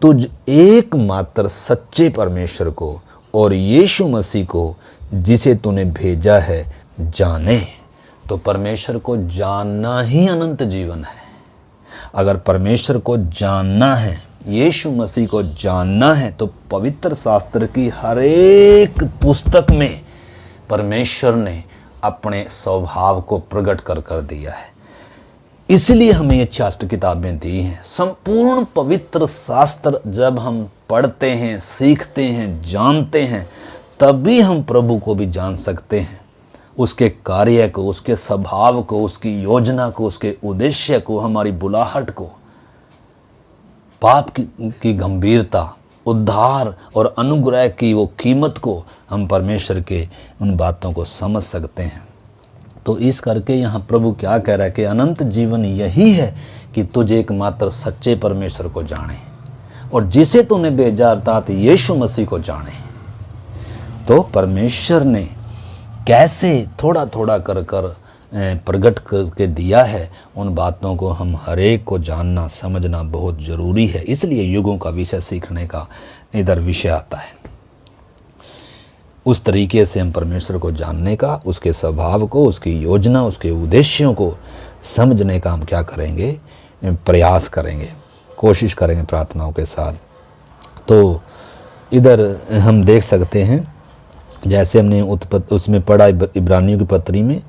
S1: तुझ एकमात्र सच्चे परमेश्वर को और यीशु मसीह को जिसे तूने भेजा है जाने। तो परमेश्वर को जानना ही अनंत जीवन है। अगर परमेश्वर को जानना है, यीशु मसीह को जानना है, तो पवित्र शास्त्र की हर एक पुस्तक में परमेश्वर ने अपने स्वभाव को प्रकट कर दिया है। इसलिए हमें ये 66 किताबें दी हैं। संपूर्ण पवित्र शास्त्र जब हम पढ़ते हैं, सीखते हैं, जानते हैं, तभी हम प्रभु को भी जान सकते हैं, उसके कार्य को, उसके स्वभाव को, उसकी योजना को, उसके उद्देश्य को, हमारी बुलाहट को, पाप की गंभीरता, उद्धार और अनुग्रह की वो कीमत को हम परमेश्वर के उन बातों को समझ सकते हैं। तो इस करके यहाँ प्रभु क्या कह रहा है कि अनंत जीवन यही है कि तुझ एकमात्र सच्चे परमेश्वर को जाने और जिसे तूने भेजा अर्थात यीशु मसीह को जाने। तो परमेश्वर ने कैसे थोड़ा थोड़ा कर प्रकट करके दिया है, उन बातों को हम हर एक को जानना समझना बहुत ज़रूरी है। इसलिए युगों का विषय सीखने का इधर विषय आता है। उस तरीके से हम परमेश्वर को जानने का, उसके स्वभाव को, उसकी योजना, उसके उद्देश्यों को समझने का हम क्या करेंगे, प्रयास करेंगे, कोशिश करेंगे प्रार्थनाओं के साथ। तो इधर हम देख सकते हैं, जैसे हमने उसमें पढ़ा इब्रानियों की पत्री में,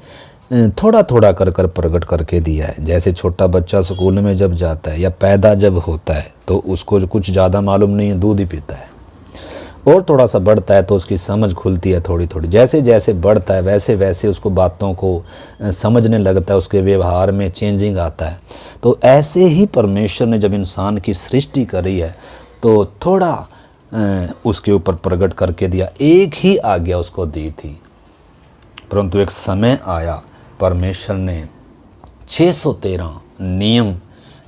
S1: थोड़ा थोड़ा कर प्रकट करके दिया है। जैसे छोटा बच्चा स्कूल में जब जाता है या पैदा जब होता है तो उसको कुछ ज़्यादा मालूम नहीं है, दूध ही पीता है, और थोड़ा सा बढ़ता है तो उसकी समझ खुलती है थोड़ी थोड़ी। जैसे जैसे बढ़ता है वैसे वैसे उसको बातों को समझने लगता है, उसके व्यवहार में चेंजिंग आता है। तो ऐसे ही परमेश्वर ने जब इंसान की सृष्टि करी है तो थोड़ा उसके ऊपर प्रकट करके दिया। एक ही आज्ञा उसको दी थी, परंतु एक समय आया परमेश्वर ने 613 नियम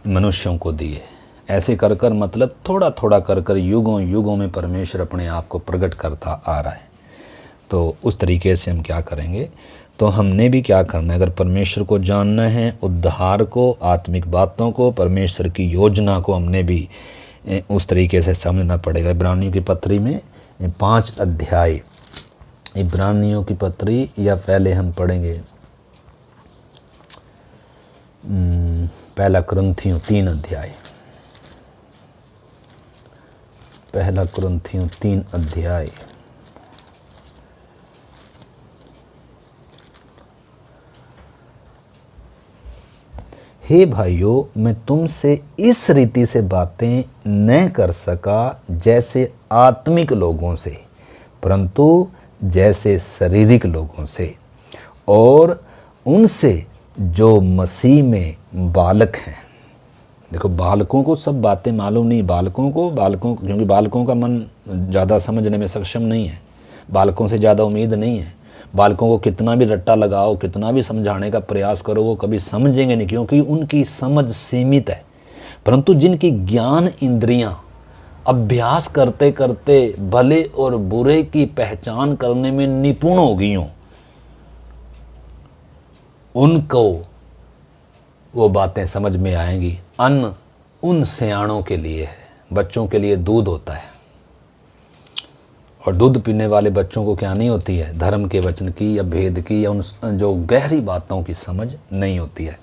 S1: मनुष्यों को दिए। ऐसे कर मतलब थोड़ा थोड़ा कर युगों युगों में परमेश्वर अपने आप को प्रकट करता आ रहा है। तो उस तरीके से हम क्या करेंगे, तो हमने भी क्या करना है, अगर परमेश्वर को जानना है, उद्धार को, आत्मिक बातों को, परमेश्वर की योजना को हमने भी उस तरीके से समझना पड़ेगा। इब्रानियों की पत्री में 5 अध्याय इब्रानियों की पत्री, या पहले हम पढ़ेंगे पहला कुरिन्थियों 3 अध्याय। पहला कुरिन्थियों 3 अध्याय। हे भाइयों, मैं तुमसे इस रीति से बातें न कर सका जैसे आत्मिक लोगों से, परंतु जैसे शारीरिक लोगों से, और उनसे जो मसीह में बालक हैं। देखो, बालकों को सब बातें मालूम नहीं, बालकों क्योंकि बालकों का मन ज़्यादा समझने में सक्षम नहीं है, बालकों से ज़्यादा उम्मीद नहीं है। बालकों को कितना भी रट्टा लगाओ, कितना भी समझाने का प्रयास करो, वो कभी समझेंगे नहीं, क्योंकि उनकी समझ सीमित है। परंतु जिनकी ज्ञान इंद्रियां अभ्यास करते करते भले और बुरे की पहचान करने में निपुण हो गई हों, उनको वो बातें समझ में आएंगी। अन्न उन सियाणों के लिए है, बच्चों के लिए दूध होता है, और दूध पीने वाले बच्चों को क्या नहीं होती है? धर्म के वचन की या भेद की या उन जो गहरी बातों की समझ नहीं होती है।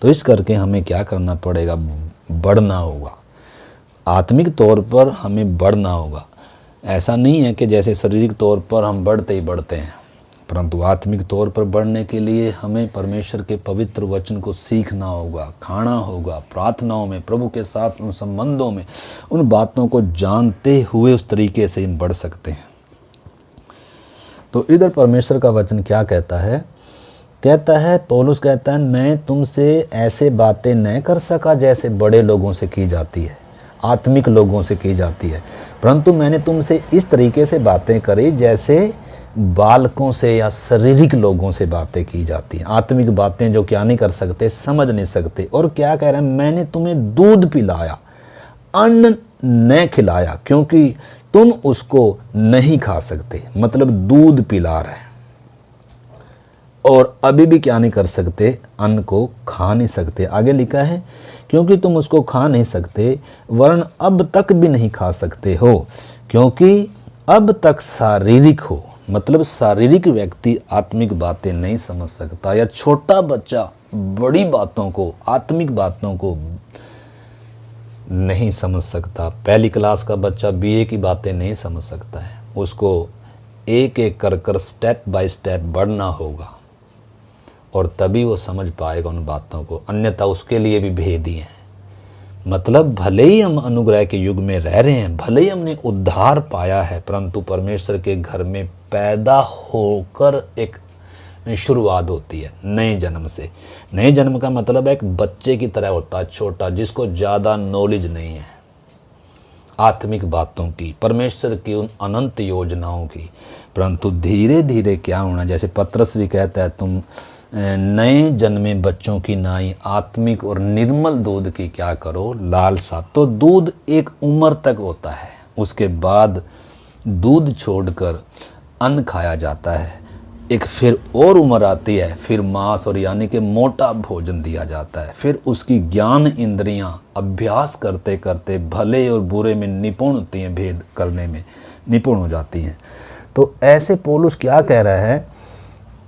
S1: तो इस करके हमें क्या करना पड़ेगा? बढ़ना होगा, आत्मिक तौर पर हमें बढ़ना होगा। ऐसा नहीं है कि जैसे शारीरिक तौर पर हम बढ़ते ही बढ़ते हैं, परंतु आत्मिक तौर पर बढ़ने के लिए हमें परमेश्वर के पवित्र वचन को सीखना होगा, खाना होगा, प्रार्थनाओं में, प्रभु के साथ उन संबंधों में, उन बातों को जानते हुए उस तरीके से हम बढ़ सकते हैं। तो इधर परमेश्वर का वचन क्या कहता है? कहता है, पौलुस कहता है, मैं तुमसे ऐसे बातें न कर सका जैसे बड़े लोगों से की जाती है, आत्मिक लोगों से की जाती है, परंतु मैंने तुमसे इस तरीके से बातें करी जैसे बालकों से या शारीरिक लोगों से बातें की जाती हैं। आत्मिक बातें जो क्या नहीं कर सकते, समझ नहीं सकते। और क्या कह रहा है? मैंने तुम्हें दूध पिलाया, अन्न न खिलाया, क्योंकि तुम उसको नहीं खा सकते। मतलब दूध पिला रहे हैं, और अभी भी क्या नहीं कर सकते? अन्न को खा नहीं सकते। आगे लिखा है, क्योंकि तुम उसको खा नहीं सकते, वरन अब तक भी नहीं खा सकते हो, क्योंकि अब तक शारीरिक हो। मतलब शारीरिक व्यक्ति आत्मिक बातें नहीं समझ सकता, या छोटा बच्चा बड़ी बातों को, आत्मिक बातों को नहीं समझ सकता। पहली क्लास का बच्चा बीए की बातें नहीं समझ सकता है, उसको एक एक कर कर स्टेप बाय स्टेप बढ़ना होगा, और तभी वो समझ पाएगा उन बातों को, अन्यथा उसके लिए भी भेद ही हैं। मतलब भले ही हम अनुग्रह के युग में रह रहे हैं, भले ही हमने उद्धार पाया है, परंतु परमेश्वर के घर में पैदा होकर एक शुरुआत होती है नए जन्म से। नए जन्म का मतलब एक बच्चे की तरह होता है, छोटा, जिसको ज़्यादा नॉलेज नहीं है आत्मिक बातों की, परमेश्वर की उन अनंत योजनाओं की। परंतु धीरे धीरे क्या होना, जैसे पतरस भी कहता है, तुम नए जन्मे बच्चों की नाई आत्मिक और निर्मल दूध की क्या करो? लालसा। तो दूध एक उम्र तक होता है, उसके बाद दूध छोड़कर अन्न खाया जाता है। एक फिर और उम्र आती है, फिर मांस और यानी कि मोटा भोजन दिया जाता है। फिर उसकी ज्ञान इंद्रियां अभ्यास करते करते भले और बुरे में निपुण होती हैं, भेद करने में निपुण हो जाती हैं। तो ऐसे पौलुस क्या कह रहा है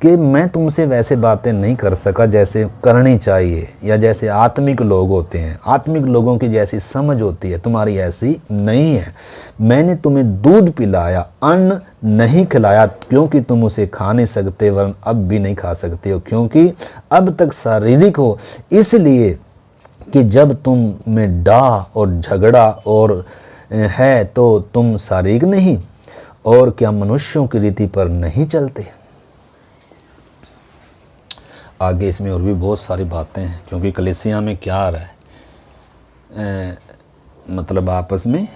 S1: कि मैं तुमसे वैसे बातें नहीं कर सका जैसे करनी चाहिए, या जैसे आत्मिक लोग होते हैं, आत्मिक लोगों की जैसी समझ होती है, तुम्हारी ऐसी नहीं है। मैंने तुम्हें दूध पिलाया, अन्न नहीं खिलाया, क्योंकि तुम उसे खा नहीं सकते, वरन अब भी नहीं खा सकते हो, क्योंकि अब तक शारीरिक हो। इसलिए कि जब तुम में डाह और झगड़ा और है तो तुम शारीरिक नहीं, और क्या मनुष्यों की रीति पर नहीं चलते। आगे इसमें और भी बहुत सारी बातें हैं, क्योंकि कलीसिया में क्या आ रहा है, मतलब आपस में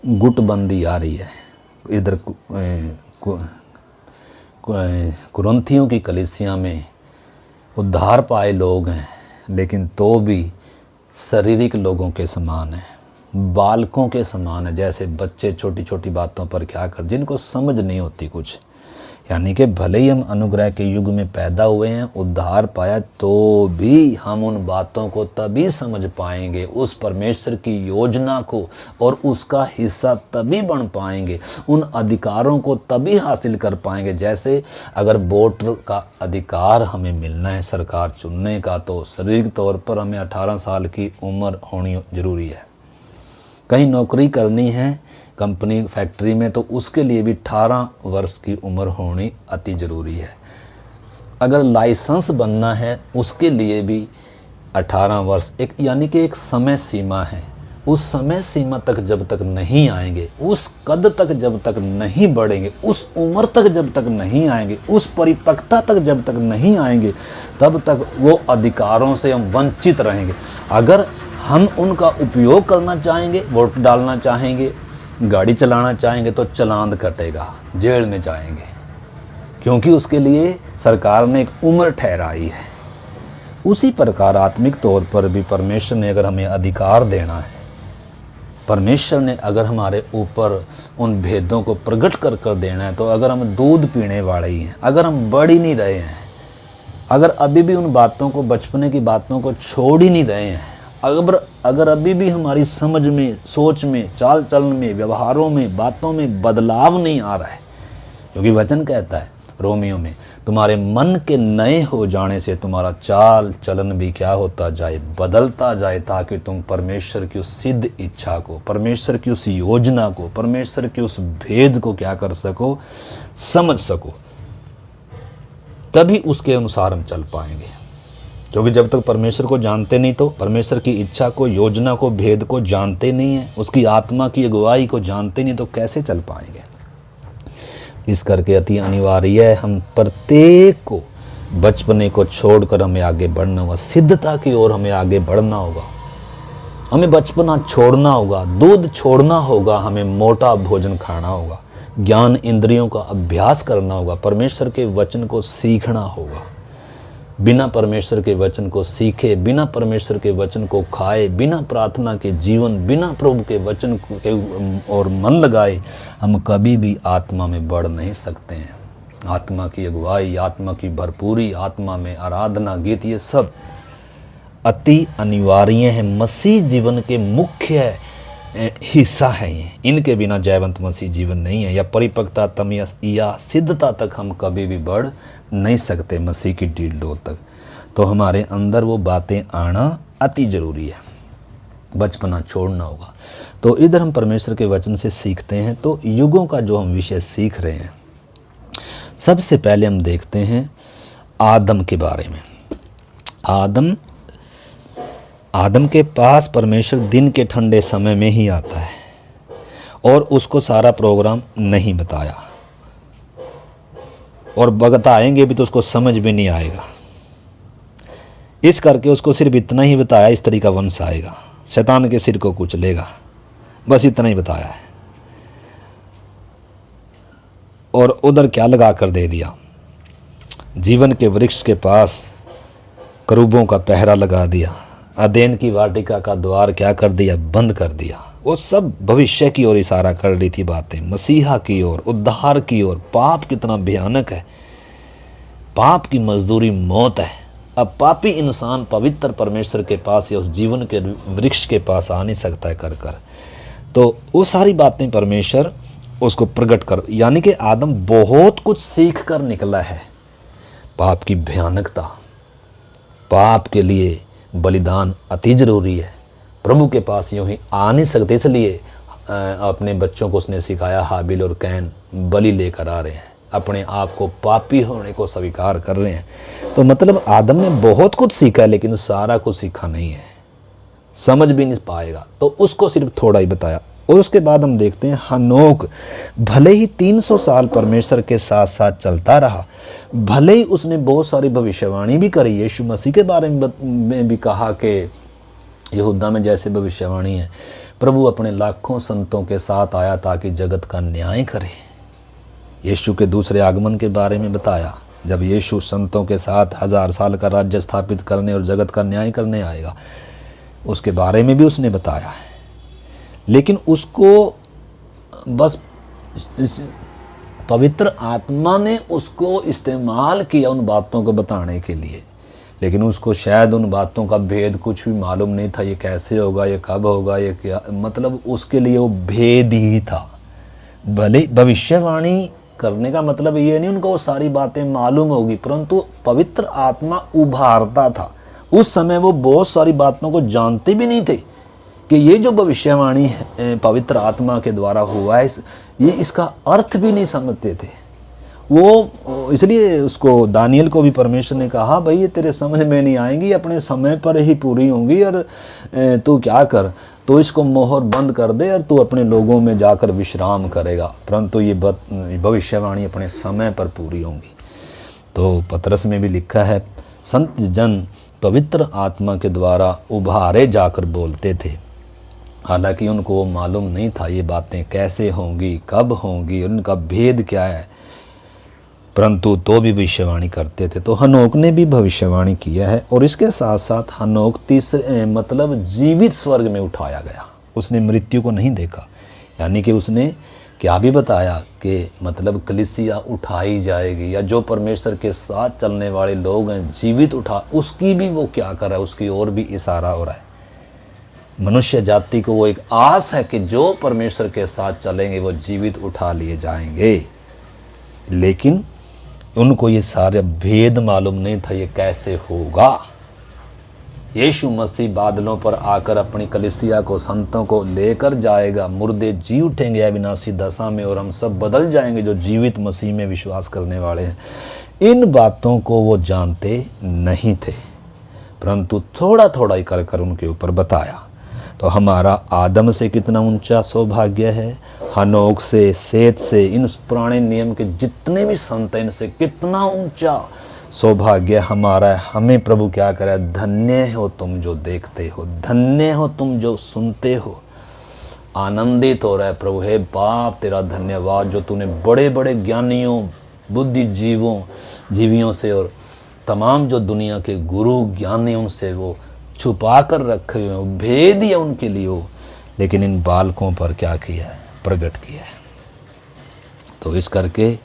S1: गुटबंदी आ रही है। इधर कुरिन्थियों की कलीसिया में उद्धार पाए लोग हैं, लेकिन तो भी शारीरिक लोगों के समान है, बालकों के समान है। जैसे बच्चे छोटी छोटी बातों पर क्या कर, जिनको समझ नहीं होती कुछ, यानी कि भले ही हम अनुग्रह के युग में पैदा हुए हैं, उद्धार पाया, तो भी हम उन बातों को तभी समझ पाएंगे, उस परमेश्वर की योजना को और उसका हिस्सा तभी बन पाएंगे, उन अधिकारों को तभी हासिल कर पाएंगे। जैसे अगर वोट का अधिकार हमें मिलना है सरकार चुनने का, तो शारीरिक तौर पर हमें 18 साल की उम्र होनी ज़रूरी है। कहीं नौकरी करनी है कंपनी फैक्ट्री में, तो उसके लिए भी 18 वर्ष की उम्र होनी अति ज़रूरी है। अगर लाइसेंस बनना है उसके लिए भी 18 वर्ष, एक यानी कि एक समय सीमा है। उस समय सीमा तक जब तक नहीं आएंगे, उस कद तक जब तक नहीं बढ़ेंगे, उस उम्र तक जब तक नहीं आएंगे, उस परिपक्वता तक जब तक नहीं आएंगे, तब तक वो अधिकारों से हम वंचित रहेंगे। अगर हम उनका उपयोग करना चाहेंगे, वोट डालना चाहेंगे, गाड़ी चलाना चाहेंगे, तो चालान कटेगा, जेल में जाएंगे, क्योंकि उसके लिए सरकार ने एक उम्र ठहराई है। उसी प्रकार आत्मिक तौर पर भी परमेश्वर ने अगर हमें अधिकार देना है, परमेश्वर ने अगर हमारे ऊपर उन भेदों को प्रकट कर कर देना है, तो अगर हम दूध पीने वाले ही हैं, अगर हम बढ़ ही नहीं रहे हैं, अगर अभी भी उन बातों को, बचपने की बातों को छोड़ ही नहीं रहे हैं, अगर अभी भी हमारी समझ में, सोच में, चाल चलन में, व्यवहारों में, बातों में बदलाव नहीं आ रहा है, क्योंकि वचन कहता है रोमियो में, तुम्हारे मन के नए हो जाने से तुम्हारा चाल चलन भी क्या होता जाए, बदलता जाए, ताकि तुम परमेश्वर की उस सिद्ध इच्छा को, परमेश्वर की उस योजना को, परमेश्वर के उस भेद को क्या कर सको, समझ सको। तभी उसके अनुसार हम चल पाएंगे। क्योंकि जब तक परमेश्वर को जानते नहीं, तो परमेश्वर की इच्छा को, योजना को, भेद को जानते नहीं हैं, उसकी आत्मा की अगुवाई को जानते नहीं, तो कैसे चल पाएंगे। इस करके अति अनिवार्य है हम प्रत्येक को बचपने को छोड़कर हमें आगे बढ़ना होगा, सिद्धता की ओर हमें आगे बढ़ना होगा। हमें बचपना छोड़ना होगा, दूध छोड़ना होगा, हमें मोटा भोजन खाना होगा, ज्ञान इंद्रियों का अभ्यास करना होगा, परमेश्वर के वचन को सीखना होगा। बिना परमेश्वर के वचन को सीखे, बिना परमेश्वर के वचन को खाए, बिना प्रार्थना के जीवन, बिना प्रभु के वचन के और मन लगाए, हम कभी भी आत्मा में बढ़ नहीं सकते हैं। आत्मा की अगुवाई, आत्मा की भरपूरी, आत्मा में आराधना, गीत, ये सब अति अनिवार्य हैं, मसीह जीवन के मुख्य हिस्सा है ये। इनके बिना जयवंत मसीह जीवन नहीं है, या परिपक्वता तम या सिद्धता तक हम कभी भी बढ़ नहीं सकते मसीह की डील डोल तक। तो हमारे अंदर वो बातें आना अति ज़रूरी है, बचपना छोड़ना होगा। तो इधर हम परमेश्वर के वचन से सीखते हैं। तो युगों का जो हम विषय सीख रहे हैं, सबसे पहले हम देखते हैं आदम के बारे में। आदम के पास परमेश्वर दिन के ठंडे समय में ही आता है और उसको सारा प्रोग्राम नहीं बताया, और बताएंगे भी तो उसको समझ भी नहीं आएगा। इस करके उसको सिर्फ इतना ही बताया, इस तरीका वंश आएगा, शैतान के सिर को कुचलेगा, बस इतना ही बताया है। और उधर क्या लगा कर दे दिया, जीवन के वृक्ष के पास करूबों का पहरा लगा दिया, अदेन की वाटिका का द्वार क्या कर दिया, बंद कर दिया। वो सब भविष्य की ओर इशारा कर रही थी बातें, मसीहा की ओर, उद्धार की ओर। पाप कितना भयानक है, पाप की मजदूरी मौत है। अब पापी इंसान पवित्र परमेश्वर के पास या उस जीवन के वृक्ष के पास आ नहीं सकता है कर कर। तो वो सारी बातें परमेश्वर उसको प्रकट कर, यानी कि आदम बहुत कुछ सीख कर निकला है। पाप की भयानकता, पाप के लिए बलिदान अति जरूरी है। प्रभु के पास यूं ही आ नहीं सकते, इसलिए अपने बच्चों को उसने सिखाया, हाबिल और कैन बलि लेकर आ रहे हैं, अपने आप को पापी होने को स्वीकार कर रहे हैं। तो मतलब आदम ने बहुत कुछ सीखा है, लेकिन सारा कुछ सीखा नहीं है, समझ भी नहीं पाएगा। तो उसको सिर्फ थोड़ा ही बताया। और उसके बाद हम देखते हैं हनोक, भले ही 300 साल परमेश्वर के साथ साथ चलता रहा, भले ही उसने बहुत सारी भविष्यवाणी भी करी, यीशु मसीह के बारे में भी कहा कि यहूदा में जैसे भविष्यवाणी है, प्रभु अपने लाखों संतों के साथ आया ताकि जगत का न्याय करे। यीशु के दूसरे आगमन के बारे में बताया, जब यीशु संतों के साथ 1000 साल का राज्य स्थापित करने और जगत का न्याय करने आएगा, उसके बारे में भी उसने बताया है। लेकिन उसको बस पवित्र आत्मा ने उसको इस्तेमाल किया उन बातों को बताने के लिए, लेकिन उसको शायद उन बातों का भेद कुछ भी मालूम नहीं था। ये कैसे होगा, ये कब होगा, ये क्या, मतलब उसके लिए वो भेद ही था। भले भविष्यवाणी करने का मतलब ये नहीं उनको वो सारी बातें मालूम होगी, परंतु पवित्र आत्मा उभारता था। उस समय वो बहुत सारी बातों को जानते भी नहीं थे कि ये जो भविष्यवाणी है पवित्र आत्मा के द्वारा हुआ है, ये इसका अर्थ भी नहीं समझते थे वो। इसलिए उसको दानियल को भी परमेश्वर ने कहा, भाई ये तेरे समझ में नहीं आएंगी, अपने समय पर ही पूरी होंगी, और तू क्या कर, तो इसको मोहर बंद कर दे और तू अपने लोगों में जाकर विश्राम करेगा, परंतु ये भविष्यवाणी अपने समय पर पूरी होंगी। तो पतरस में भी लिखा है, संत जन पवित्र आत्मा के द्वारा उभारे जाकर बोलते थे, हालांकि उनको वो मालूम नहीं था ये बातें कैसे होंगी, कब होंगी, उनका भेद क्या है, परंतु तो भी भविष्यवाणी करते थे। तो हनोक ने भी भविष्यवाणी किया है, और इसके साथ साथ हनोक तीसरे मतलब जीवित स्वर्ग में उठाया गया, उसने मृत्यु को नहीं देखा। यानी कि उसने क्या भी बताया कि मतलब कलीसिया उठाई जाएगी, या जो परमेश्वर के साथ चलने वाले लोग हैं जीवित उठा, उसकी भी वो क्या कर रहा है, उसकी ओर भी इशारा हो रहा है। मनुष्य जाति को वो एक आस है कि जो परमेश्वर के साथ चलेंगे वो जीवित उठा लिए जाएंगे, लेकिन उनको ये सारे भेद मालूम नहीं था ये कैसे होगा। यीशु मसीह बादलों पर आकर अपनी कलीसिया को, संतों को लेकर जाएगा, मुर्दे जी उठेंगे अविनाशी दशा में, और हम सब बदल जाएंगे जो जीवित मसीह में विश्वास करने वाले हैं। इन बातों को वो जानते नहीं थे, परंतु थोड़ा थोड़ा ही कर कर उनके ऊपर बताया। तो हमारा आदम से कितना ऊंचा सौभाग्य है, हनोक से, सेत से, इन पुराने नियम के जितने भी संत हैं इनसे कितना ऊंचा सौभाग्य हमारा है। हमें प्रभु क्या करे, धन्य हो तुम जो देखते हो, धन्य हो तुम जो सुनते हो। आनंदित हो रहा है प्रभु, हे बाप तेरा धन्यवाद जो तूने बड़े बड़े ज्ञानियों, जीवियों से और तमाम जो दुनिया के गुरु ज्ञानी उनसे वो छुपा कर रखे हुए हैं, भेद ही है उनके लिए वो, लेकिन इन बालकों पर क्या किया है, प्रकट किया है। तो इस करके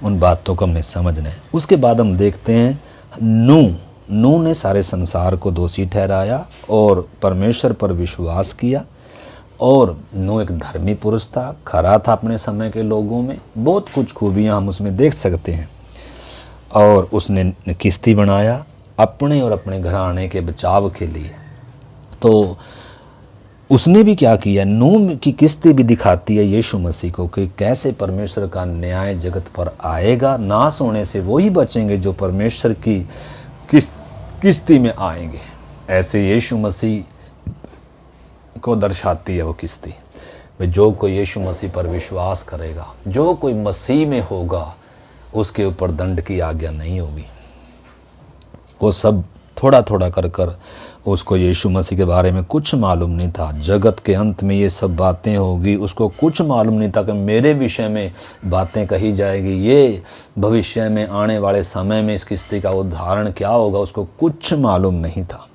S1: उन बातों को हमने समझना है। उसके बाद हम देखते हैं नूह ने सारे संसार को दोषी ठहराया और परमेश्वर पर विश्वास किया, और नूह एक धर्मी पुरुष था, खरा था अपने समय के लोगों में, बहुत कुछ खूबियां हम उसमें देख सकते हैं। और उसने किश्ती बनाया अपने और अपने घराने के बचाव के लिए। तो उसने भी क्या किया, नूह की किस्ती भी दिखाती है यीशु मसीह को कि कैसे परमेश्वर का न्याय जगत पर आएगा। नाश होने से वही बचेंगे जो परमेश्वर की किस्ती में आएंगे। ऐसे यीशु मसीह को दर्शाती है वो किस्ती। जो कोई यीशु मसीह पर विश्वास करेगा, जो कोई मसीह में होगा, उसके ऊपर दंड की आज्ञा नहीं होगी। वो सब थोड़ा थोड़ा कर कर, उसको यीशु मसीह के बारे में कुछ मालूम नहीं था, जगत के अंत में ये सब बातें होगी, उसको कुछ मालूम नहीं था कि मेरे विषय में बातें कही जाएगी, ये भविष्य में आने वाले समय में इस किस्ती का उदाहरण क्या होगा, उसको कुछ मालूम नहीं था।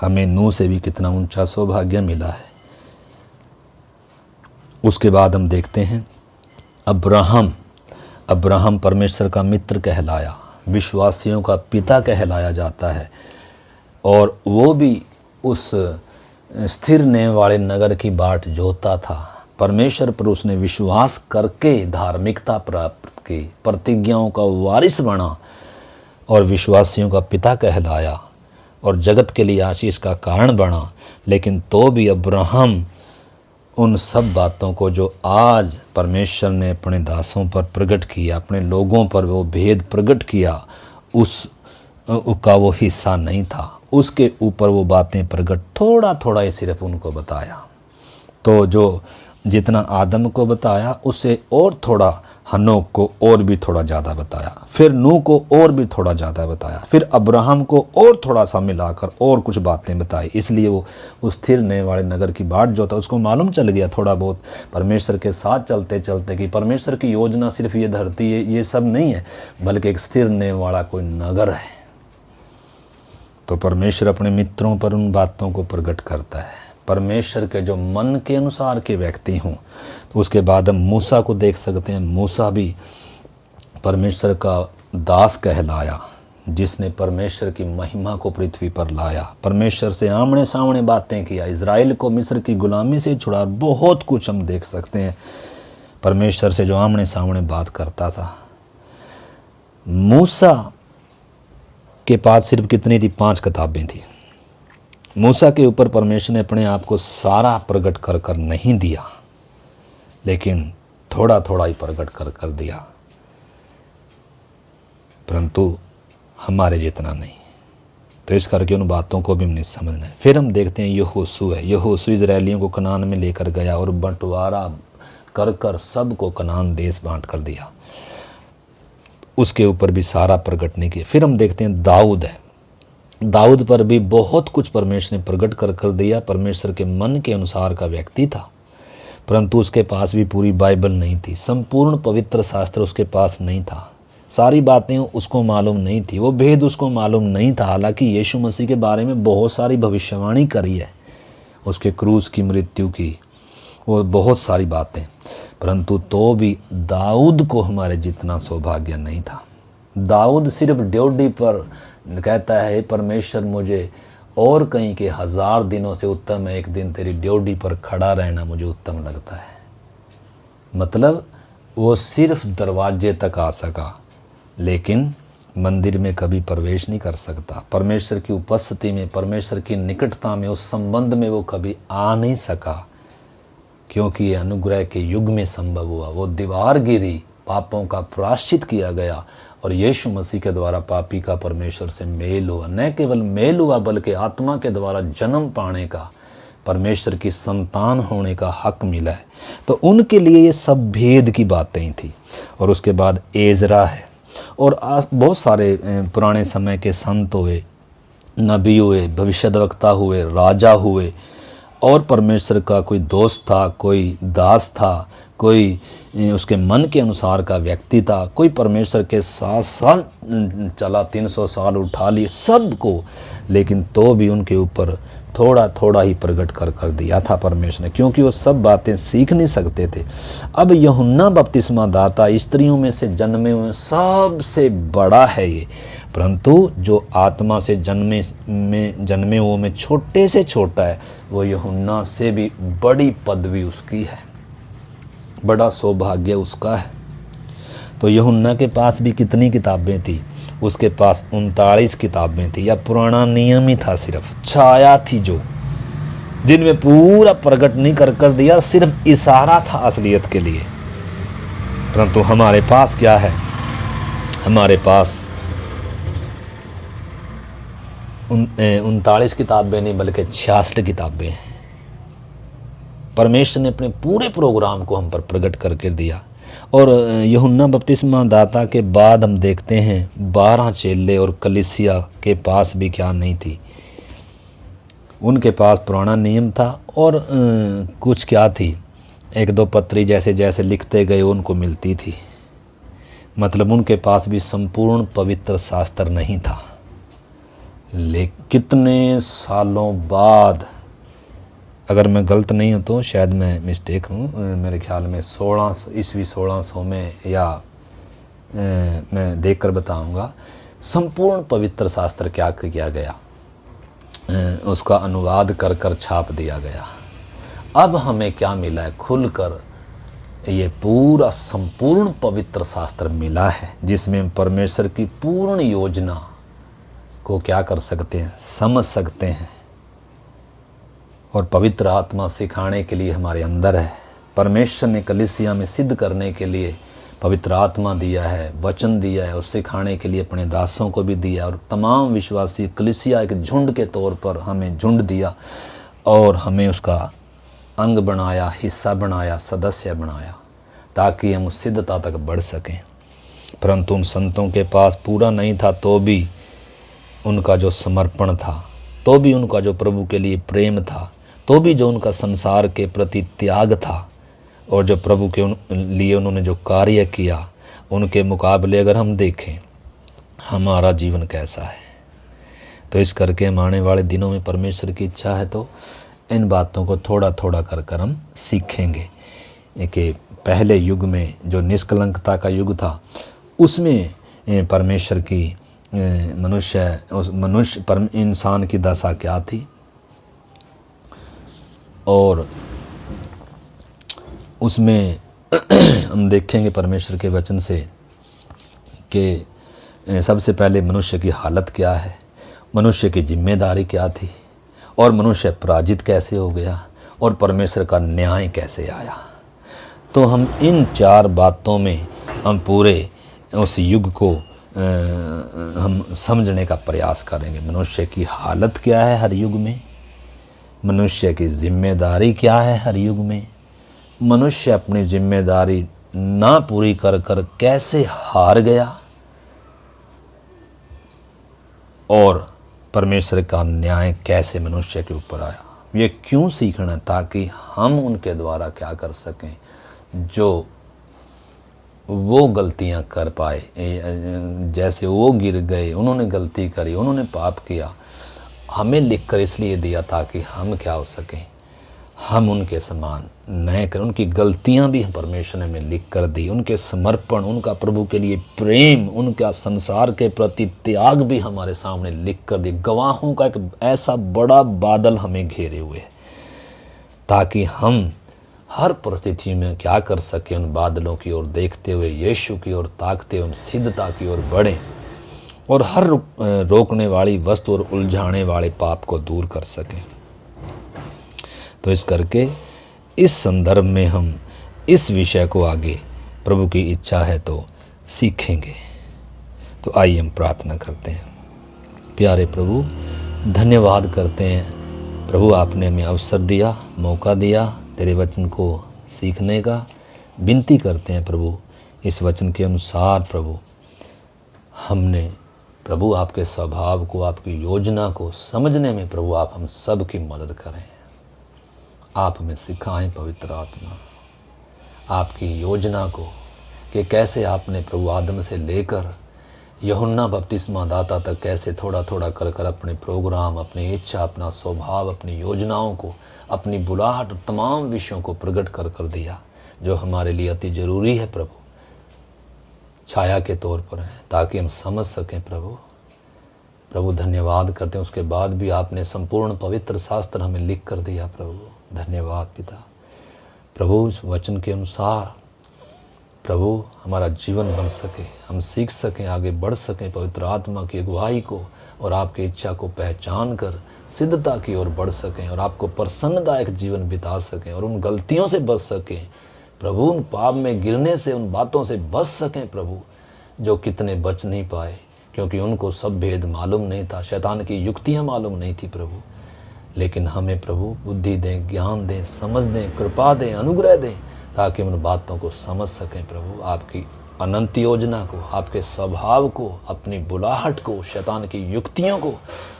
S1: हमें नूह से भी कितना ऊंचा सौभाग्य मिला है। उसके बाद हम देखते हैं अब्राहम परमेश्वर का मित्र कहलाया, विश्वासियों का पिता कहलाया जाता है, और वो भी उस स्थिर नेह वाले नगर की बाट जोता था। परमेश्वर पर उसने विश्वास करके धार्मिकता प्राप्त की, प्रतिज्ञाओं का वारिस बना और विश्वासियों का पिता कहलाया और जगत के लिए आशीष का कारण बना। लेकिन तो भी अब्राहम उन सब बातों को जो आज परमेश्वर ने अपने दासों पर प्रकट किया, अपने लोगों पर वो भेद प्रकट किया, उसका वो हिस्सा नहीं था। उसके ऊपर वो बातें प्रकट थोड़ा थोड़ा ही सिर्फ उनको बताया। तो जो जितना आदम को बताया उससे और थोड़ा हनोक को और भी थोड़ा ज़्यादा बताया, फिर नूह को और भी थोड़ा ज़्यादा बताया, फिर अब्राहम को और थोड़ा सा मिलाकर और कुछ बातें बताई। इसलिए वो उस स्थिर नेह वाले नगर की बाट जो था उसको मालूम चल गया थोड़ा बहुत परमेश्वर के साथ चलते चलते कि परमेश्वर की योजना सिर्फ ये धरती है, ये सब नहीं है, बल्कि एक स्थिर नेह वाला कोई नगर है। तो परमेश्वर अपने मित्रों पर उन बातों को प्रकट करता है। परमेश्वर के जो मन के अनुसार के व्यक्ति हों। तो उसके बाद हम मूसा को देख सकते हैं। मूसा भी परमेश्वर का दास कहलाया, जिसने परमेश्वर की महिमा को पृथ्वी पर लाया, परमेश्वर से आमने सामने बातें किया, इज़राइल को मिस्र की गुलामी से छुड़ा। बहुत कुछ हम देख सकते हैं परमेश्वर से जो आमने सामने बात करता था। मूसा के पास सिर्फ कितनी थी? 5 किताबें थी। मूसा के ऊपर परमेश्वर ने अपने आप को सारा प्रकट कर कर नहीं दिया, लेकिन थोड़ा थोड़ा ही प्रकट कर कर दिया, परंतु हमारे जितना नहीं। तो इस करके उन बातों को भी हमने समझना है। फिर हम देखते हैं यहोशू है। यहोशू इज़राइलियों को कनान में लेकर गया और बंटवारा कर कर सबको कनान देश बांट कर दिया। उसके ऊपर भी सारा प्रकट नहीं किया। फिर हम देखते हैं दाऊद है। दाऊद पर भी बहुत कुछ परमेश्वर ने प्रकट कर कर दिया। परमेश्वर के मन के अनुसार का व्यक्ति था, परंतु उसके पास भी पूरी बाइबल नहीं थी, संपूर्ण पवित्र शास्त्र उसके पास नहीं था, सारी बातें उसको मालूम नहीं थी, वो भेद उसको मालूम नहीं था। हालांकि यीशु मसीह के बारे में बहुत सारी भविष्यवाणी करी है, उसके क्रूस की, मृत्यु की, वो बहुत सारी बातें, परंतु तो भी दाऊद को हमारे जितना सौभाग्य नहीं था। दाऊद सिर्फ ड्योढ़ी पर कहता है, परमेश्वर मुझे और कहीं के 1000 दिनों से उत्तम है एक दिन तेरी ड्योढ़ी पर खड़ा रहना मुझे उत्तम लगता है। मतलब वो सिर्फ दरवाजे तक आ सका, लेकिन मंदिर में कभी प्रवेश नहीं कर सकता। परमेश्वर की उपस्थिति में, परमेश्वर की निकटता में, उस संबंध में वो कभी आ नहीं सका, क्योंकि ये अनुग्रह के युग में संभव हुआ। वो दीवार गिरी, पापों का प्रायश्चित किया गया और यीशु मसीह के द्वारा पापी का परमेश्वर से मेल हुआ। न केवल मेल हुआ बल्कि आत्मा के द्वारा जन्म पाने का, परमेश्वर की संतान होने का हक मिला है। तो उनके लिए ये सब भेद की बातें थी। और उसके बाद एजरा है और बहुत सारे पुराने समय के संत हुए, नबी हुए, भविष्यद्वक्ता हुए, राजा हुए, और परमेश्वर का कोई दोस्त था, कोई दास था, कोई उसके मन के अनुसार का व्यक्ति था, कोई परमेश्वर के 7 साल चला, 300 साल उठा लिए सबको, लेकिन तो भी उनके ऊपर थोड़ा थोड़ा ही प्रकट कर कर दिया था परमेश्वर ने, क्योंकि वो सब बातें सीख नहीं सकते थे। अब यूहन्ना बपतिस्मा दाता स्त्रियों में से जन्मे हुए सबसे बड़ा है ये, परंतु जो आत्मा से जन्मे हुए में छोटे से छोटा है, वो यूहन्ना से भी बड़ी पदवी उसकी है, बड़ा सौभाग्य उसका है। तो यूहन्ना के पास भी कितनी किताबें थी? उसके पास 39 किताबें थी, या पुराना नियम ही था, सिर्फ छाया थी जो, जिनमें पूरा प्रकट नहीं कर कर दिया, सिर्फ इशारा था असलियत के लिए। परंतु हमारे पास क्या है? हमारे पास 39 किताबें नहीं बल्कि 66 किताबें हैं। परमेश्वर ने अपने पूरे प्रोग्राम को हम पर प्रकट करके दिया। और यूहन्ना बपतिस्मा दाता के बाद हम देखते हैं 12 चेले, और कलीसिया के पास भी क्या नहीं थी, उनके पास पुराना नियम था और कुछ क्या थी, 1-2 पत्री जैसे जैसे लिखते गए उनको मिलती थी। मतलब उनके पास भी संपूर्ण पवित्र शास्त्र नहीं था। लेकिन कितने सालों बाद, अगर मैं गलत नहीं हूँ तो शायद मैं मिस्टेक हूँ, मेरे ख्याल में 1600 में, या मैं देखकर बताऊँगा, संपूर्ण पवित्र शास्त्र क्या किया गया, उसका अनुवाद कर कर छाप दिया गया। अब हमें क्या मिला है? खुलकर ये पूरा संपूर्ण पवित्र शास्त्र मिला है, जिसमें हम परमेश्वर की पूर्ण योजना को क्या कर सकते हैं, समझ सकते हैं। और पवित्र आत्मा सिखाने के लिए हमारे अंदर है। परमेश्वर ने कलीसिया में सिद्ध करने के लिए पवित्र आत्मा दिया है, वचन दिया है, और सिखाने के लिए अपने दासों को भी दिया, और तमाम विश्वासी कलीसिया एक झुंड के तौर पर हमें झुंड दिया और हमें उसका अंग बनाया, हिस्सा बनाया, सदस्य बनाया, ताकि हम उस सिद्धता तक बढ़ सकें। परंतु उन संतों के पास पूरा नहीं था, तो भी उनका जो समर्पण था, तो भी उनका जो प्रभु के लिए प्रेम था, तो भी जो उनका संसार के प्रति त्याग था, और जो प्रभु के लिए उन्होंने जो कार्य किया, उनके मुकाबले अगर हम देखें हमारा जीवन कैसा है। तो इस करके हम आने वाले दिनों में परमेश्वर की इच्छा है तो इन बातों को थोड़ा थोड़ा कर हम सीखेंगे कि पहले युग में जो निष्कलंकता का युग था उसमें परमेश्वर की मनुष्य इंसान की दशा क्या थी, और उसमें हम देखेंगे परमेश्वर के वचन से कि सबसे पहले मनुष्य की हालत क्या है, मनुष्य की जिम्मेदारी क्या थी, और मनुष्य पराजित कैसे हो गया, और परमेश्वर का न्याय कैसे आया। तो हम इन 4 बातों में हम पूरे उस युग को हम समझने का प्रयास करेंगे। मनुष्य की हालत क्या है हर युग में, मनुष्य की जिम्मेदारी क्या है हर युग में, मनुष्य अपनी जिम्मेदारी ना पूरी कर कर कैसे हार गया, और परमेश्वर का न्याय कैसे मनुष्य के ऊपर आया। ये क्यों सीखना, ताकि हम उनके द्वारा क्या कर सकें, जो वो गलतियां कर पाए, जैसे वो गिर गए, उन्होंने गलती करी, उन्होंने पाप किया, हमें लिख कर इसलिए दिया ताकि हम क्या हो सकें, हम उनके समान न करें। उनकी गलतियां भी परमेश्वर ने हमें लिख कर दी, उनके समर्पण, उनका प्रभु के लिए प्रेम, उनका संसार के प्रति त्याग भी हमारे सामने लिख कर दी। गवाहों का एक ऐसा बड़ा बादल हमें घेरे हुए है, ताकि हम हर परिस्थिति में क्या कर सके, उन बादलों की ओर देखते हुए, यीशु की ओर ताकते हुए सिद्धता की ओर बढ़ें, और हर रोकने वाली वस्तु और उलझाने वाले पाप को दूर कर सकें। तो इस करके इस संदर्भ में हम इस विषय को आगे प्रभु की इच्छा है तो सीखेंगे। तो आइए हम प्रार्थना करते हैं। प्यारे प्रभु, धन्यवाद करते हैं प्रभु, आपने हमें अवसर दिया, मौका दिया तेरे वचन को सीखने का। विनती करते हैं प्रभु, इस वचन के अनुसार प्रभु हमने प्रभु आपके स्वभाव को, आपकी योजना को समझने में प्रभु आप हम सब की मदद करें। आप हमें सिखाएं पवित्र आत्मा, आपकी योजना को, कि कैसे आपने प्रभु आदम से लेकर यूहन्ना बपतिस्मा दाता तक कैसे थोड़ा थोड़ा कर कर अपने प्रोग्राम, अपनी इच्छा, अपना स्वभाव, अपनी योजनाओं को, अपनी बुलाहट, तमाम विषयों को प्रकट कर कर दिया, जो हमारे लिए अति ज़रूरी है प्रभु, छाया के तौर पर है, ताकि हम समझ सकें प्रभु। प्रभु धन्यवाद करते हैं, उसके बाद भी आपने संपूर्ण पवित्र शास्त्र हमें लिख कर दिया प्रभु। धन्यवाद पिता। प्रभु इस वचन के अनुसार प्रभु हमारा जीवन बन सके, हम सीख सकें, आगे बढ़ सकें पवित्र आत्मा की अगुवाई को, और आपकी इच्छा को पहचान कर सिद्धता की ओर बढ़ सकें, और आपको प्रसन्नदायक जीवन बिता सकें, और उन गलतियों से बच सकें प्रभु, उन पाप में गिरने से, उन बातों से बच सकें प्रभु, जो कितने बच नहीं पाए, क्योंकि उनको सब भेद मालूम नहीं था, शैतान की युक्तियाँ मालूम नहीं थी प्रभु। लेकिन हमें प्रभु बुद्धि दें, ज्ञान दें, समझ दें, कृपा दें, अनुग्रह दें, ताकि उन बातों को समझ सकें प्रभु, आपकी अनंत योजना को, आपके स्वभाव को, अपनी बुलाहट को, शैतान की युक्तियों को,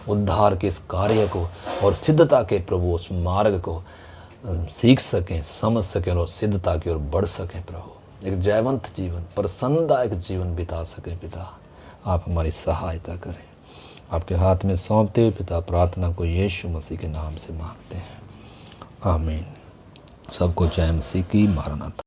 S1: उद्धार के इस कार्य को, और सिद्धता के प्रभु उस मार्ग को सीख सकें, समझ सकें, और सिद्धता की ओर बढ़ सकें प्रभु। एक जयवंत जीवन, प्रसन्नदायक जीवन बिता सकें पिता। आप हमारी सहायता करें। आपके हाथ में सौंपते हुए पिता प्रार्थना को यीशु मसीह के नाम से मांगते हैं, आमीन। सबको जय मसीह की। मारनाथा।